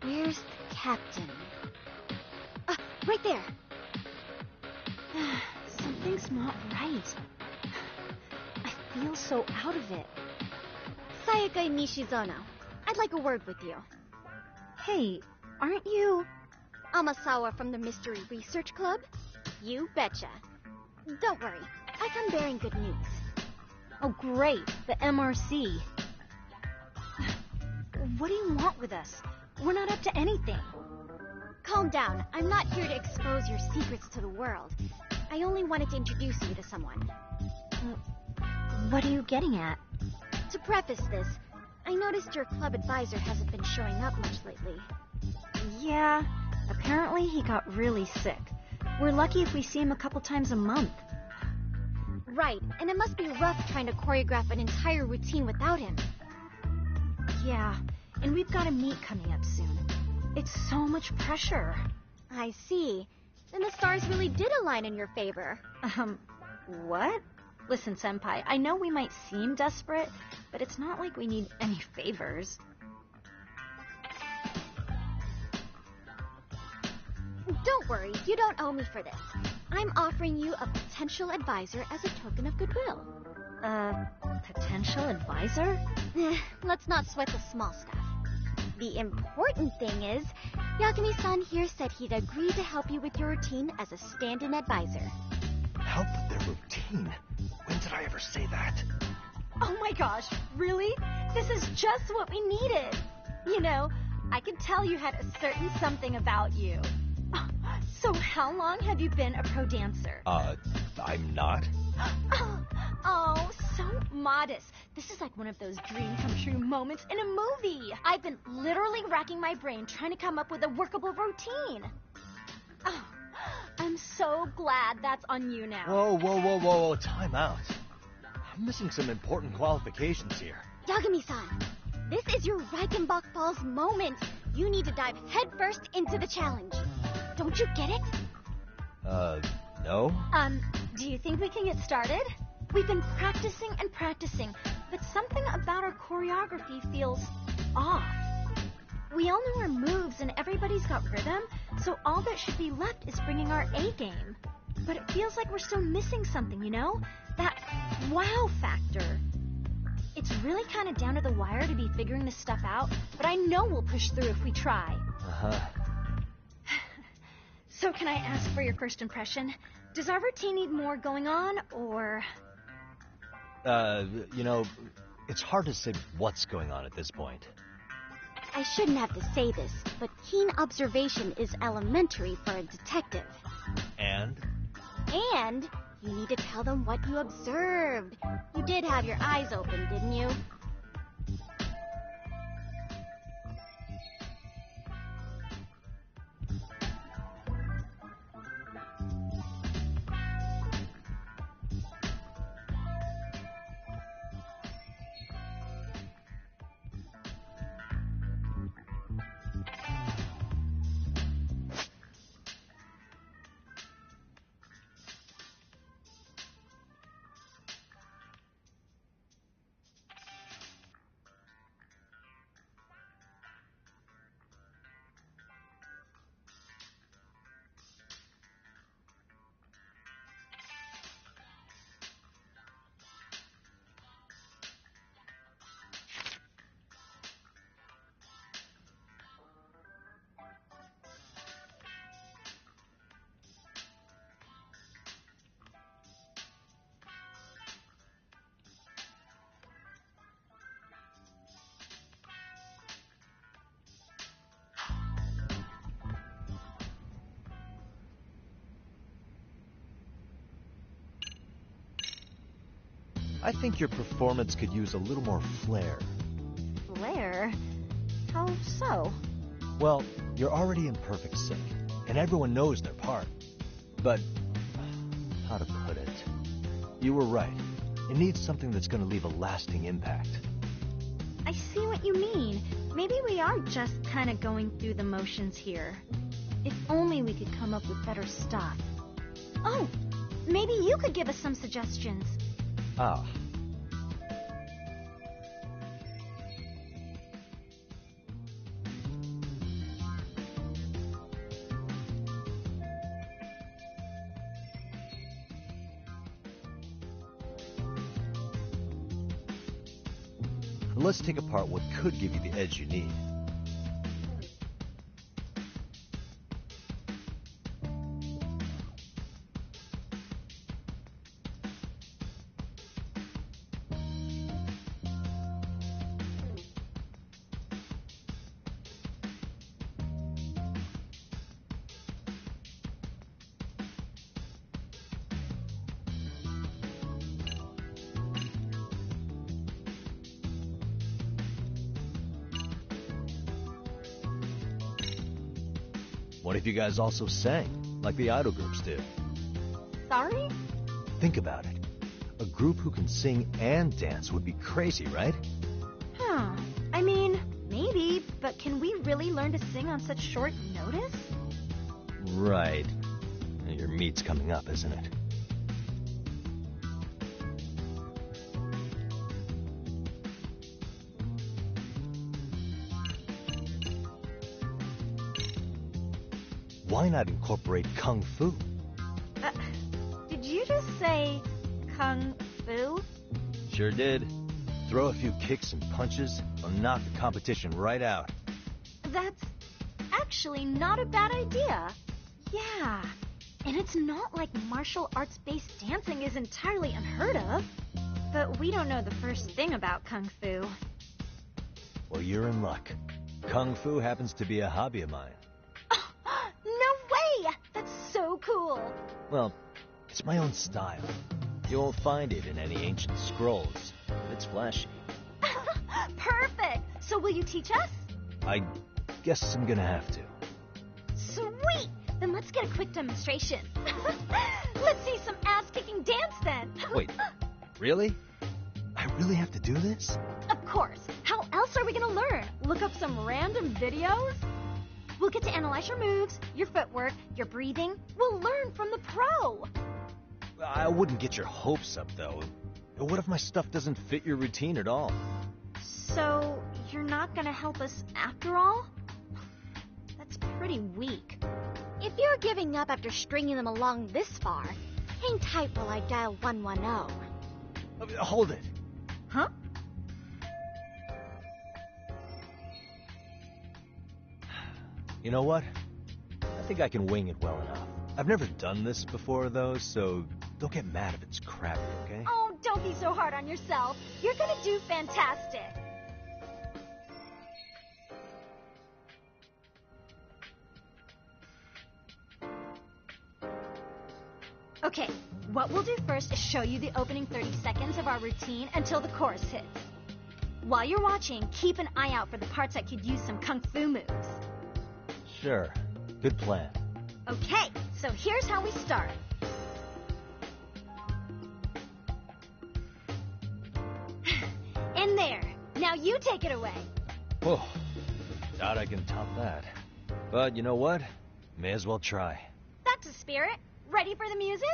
Where's the captain? Right there. Something's not right. I feel so out of it. Sayaka Nishizono, I'd like a word with you. Hey, aren't you... Amasawa from the Mystery Research Club? You betcha. Don't worry, I come bearing good news. Oh great, the MRC. What do you want with us? We're not up to anything. Calm down. I'm not here to expose your secrets to the world. I only wanted to introduce you to someone. What are you getting at? To preface this, I noticed your club advisor hasn't been showing up much lately. Yeah, apparently he got really sick. We're lucky if we see him a couple times a month. Right, and it must be rough trying to choreograph an entire routine without him. Yeah, and we've got a meet coming up soon. It's so much pressure. I see. Then the stars really did align in your favor. What? Listen, Senpai, I know we might seem desperate, but it's not like we need any favors. Don't worry, you don't owe me for this. I'm offering you a potential advisor as a token of goodwill. Potential advisor? Let's not sweat the small stuff. The important thing is, Yagami-san here said he'd agree to help you with your routine as a stand-in advisor. Help with their routine? When did I ever say that? Oh my gosh, really? This is just what we needed. You know, I could tell you had a certain something about you. So how long have you been a pro dancer? I'm not. Oh, so modest. This is like one of those dream come true moments in a movie. I've been literally racking my brain trying to come up with a workable routine. Oh, I'm so glad that's on you now. Whoa, time out. I'm missing some important qualifications here. Yagami-san, This is your Reichenbach Falls moment. You need to dive headfirst into the challenge. Don't you get it? No? Do you think we can get started? We've been practicing and practicing, but something about our choreography feels off. We all know our moves and everybody's got rhythm, so all that should be left is bringing our A game. But it feels like we're still missing something, you know? That wow factor. It's really kind of down to the wire to be figuring this stuff out, but I know we'll push through if we try. Uh-huh. So can I ask for your first impression? Does our routine need more going on, or... You know, it's hard to say what's going on at this point. I shouldn't have to say this, but keen observation is elementary for a detective. And? And you need to tell them what you observed. You did have your eyes open, didn't you? I think your performance could use a little more flair. Flair? How so? Well, you're already in perfect sync, and everyone knows their part. But, how to put it? You were right. It needs something that's going to leave a lasting impact. I see what you mean. Maybe we are just kind of going through the motions here. If only we could come up with better stuff. Oh, maybe you could give us some suggestions. Ah. Let's take apart what could give you the edge you need. What if you guys also sang, like the idol groups do? Sorry? Think about it. A group who can sing and dance would be crazy, right? Huh. I mean, maybe, but can we really learn to sing on such short notice? Right. Your meat's coming up, isn't it? Why not incorporate Kung Fu? Did you just say Kung Fu? Sure did. Throw a few kicks and punches, will knock the competition right out. That's actually not a bad idea. Yeah, and it's not like martial arts-based dancing is entirely unheard of. But we don't know the first thing about Kung Fu. Well, you're in luck. Kung Fu happens to be a hobby of mine. No way! That's so cool. Well, it's my own style. You won't find it in any ancient scrolls, but it's flashy. Perfect! So will you teach us? I guess I'm gonna have to. Sweet! Then let's get a quick demonstration. Let's see some ass-kicking dance then. Wait, really? I really have to do this? Of course. How else are we gonna some random videos? We'll get to analyze your moves, your footwork, your breathing. We'll learn from the pro. I wouldn't get your hopes up, though. What if my stuff doesn't fit your routine at all? So, you're not gonna help us after all? That's pretty weak. If you're giving up after stringing them along this far, hang tight while I dial 110. Hold it. Huh? You know what? I think I can wing it well enough. I've never done this before, though, so don't get mad if it's crappy, okay? Oh, don't be so hard on yourself. You're gonna do fantastic. Okay, what we'll do first is show you the opening 30 seconds of our routine until the chorus hits. While you're watching, keep an eye out for the parts that could use some kung fu moves. Sure. Good plan. Okay, so here's how we start. In there. Now you take it away. Whoa. Doubt I can top that. But you know what? May as well try. That's a spirit. Ready for the music?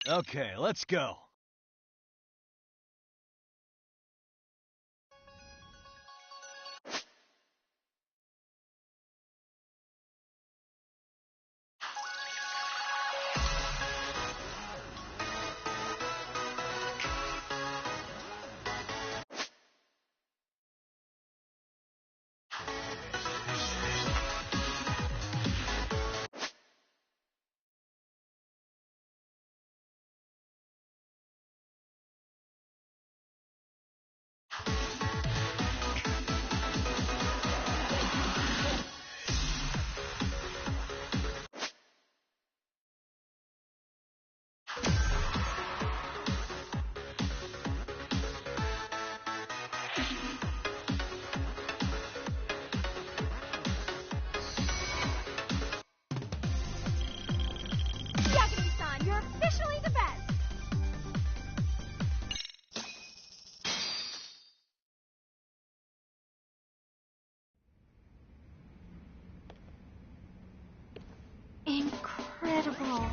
Okay, let's go. Yagami-san, you're officially the best. Incredible.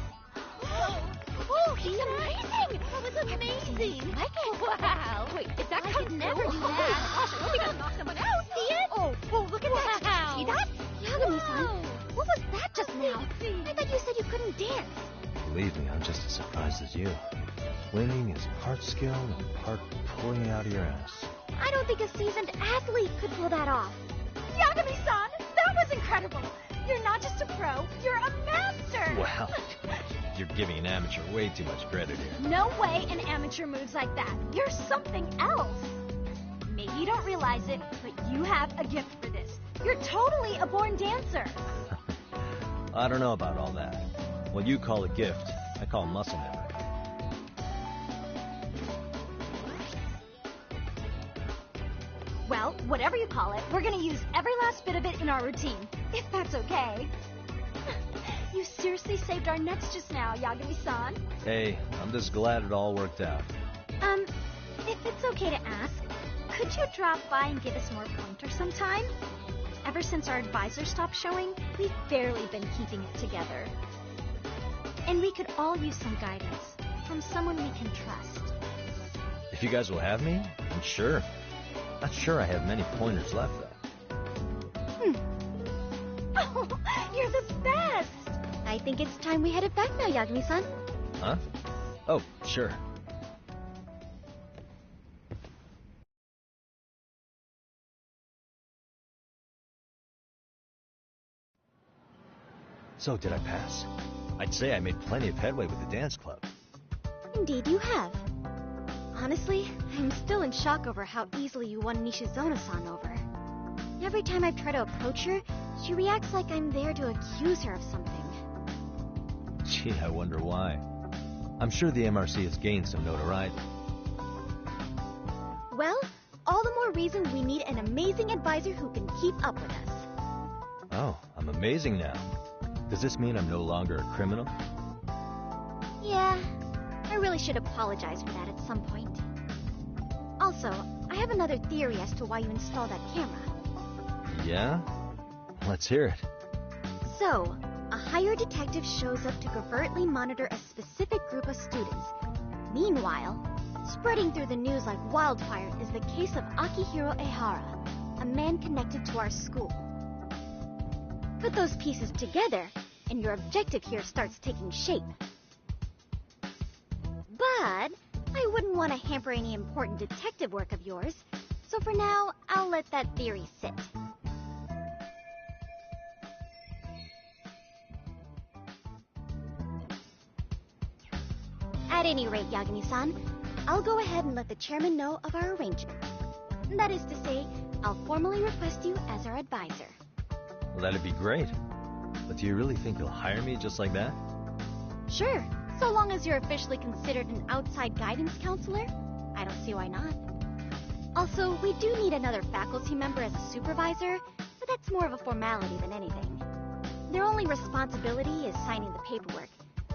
Oh, he's amazing! That was amazing! Wow. Wait, if that could never do that. Oh, we gotta knock someone out, see it? Oh, look at that. Wow. See that? Yagami-san, what was that just now? I thought you said you couldn't dance. Believe me, I'm just as surprised as you. Winging is part skill and part pulling out of your ass. I don't think a seasoned athlete could pull that off. Yagami-san, that was incredible. You're not just a pro, you're a master. Wow. You're giving an amateur way too much credit here. No way an amateur moves like that. You're something else. Maybe you don't realize it, but you have a gift for this. You're totally a born dancer. I don't know about all that. What you call a gift, I call muscle memory. Well, whatever you call it, we're gonna use every last bit of it in our routine, if that's okay. You seriously saved our necks just now, Yagami-san. Hey, I'm just glad it all worked out. If it's okay to ask, could you drop by and give us more pointers sometime? Ever since our advisor stopped showing, we've barely been keeping it together. And we could all use some guidance from someone we can trust. If you guys will have me, I'm sure. Not sure I have many pointers left, though. Oh, you're the best! I think it's time we headed back now, Yagami-san. Huh? Oh, sure. So, did I pass? I'd say I made plenty of headway with the dance club. Indeed you have. Honestly, I'm still in shock over how easily you won Nishizono-san over. Every time I try to approach her, she reacts like I'm there to accuse her of something. Gee, I wonder why. I'm sure the MRC has gained some notoriety. Well, all the more reason we need an amazing advisor who can keep up with us. Oh, I'm amazing now. Does this mean I'm no longer a criminal? Yeah, I really should apologize for that at some point. Also, I have another theory as to why you installed that camera. Yeah? Let's hear it. So, a hired detective shows up to covertly monitor a specific group of students. Meanwhile, spreading through the news like wildfire is the case of Akihiro Ehara, a man connected to our school. Put those pieces together, and your objective here starts taking shape. But I wouldn't want to hamper any important detective work of yours, so for now, I'll let that theory sit. At any rate, Yagami-san, I'll go ahead and let the chairman know of our arrangement. That is to say, I'll formally request you as our advisor. Well, that'd be great. But do you really think you'll hire me just like that? Sure, so long as you're officially considered an outside guidance counselor, I don't see why not. Also, we do need another faculty member as a supervisor, but that's more of a formality than anything. Their only responsibility is signing the paperwork.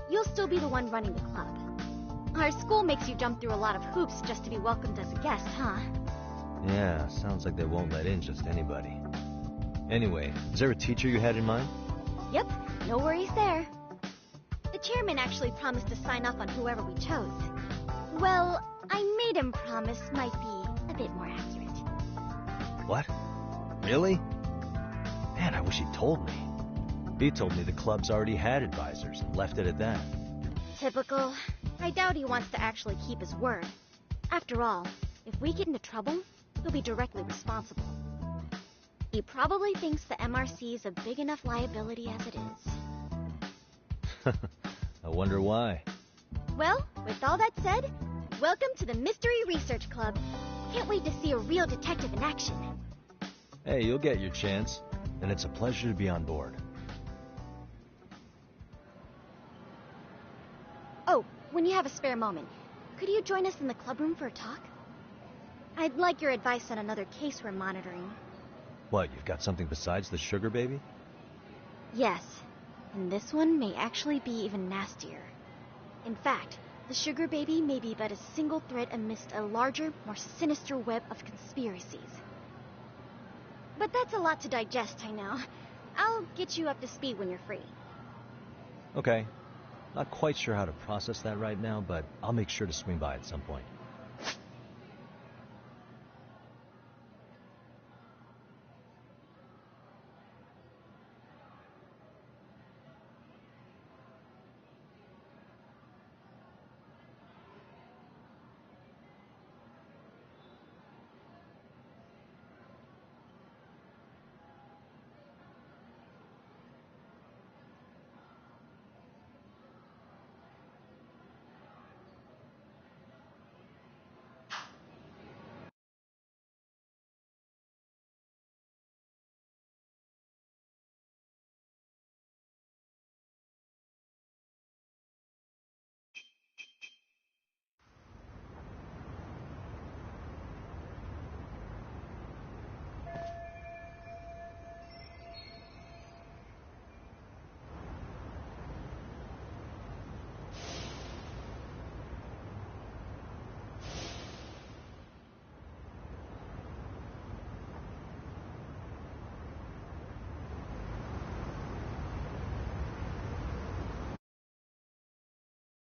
You'll still be the one running the club. Our school makes you jump through a lot of hoops just to be welcomed as a guest, huh? Yeah, sounds like they won't let in just anybody. Anyway, is there a teacher you had in mind? Yep, no worries there. The chairman actually promised to sign off on whoever we chose. Well, I made him promise might be a bit more accurate. What? Really? Man, I wish he'd told me. He told me the club's already had advisors and left it at that. Typical. I doubt he wants to actually keep his word. After all, if we get into trouble, he'll be directly responsible. He probably thinks the MRC is a big enough liability as it is. I wonder why. Well, with all that said, welcome to the Mystery Research Club. Can't wait to see a real detective in action. Hey, you'll get your chance, and it's a pleasure to be on board. Oh, when you have a spare moment, could you join us in the clubroom for a talk? I'd like your advice on another case we're monitoring. What, you've got something besides the sugar baby? Yes, and this one may actually be even nastier. In fact, the sugar baby may be but a single thread amidst a larger, more sinister web of conspiracies. But that's a lot to digest, I know. I'll get you up to speed when you're free. Okay. Not quite sure how to process that right now, but I'll make sure to swing by at some point.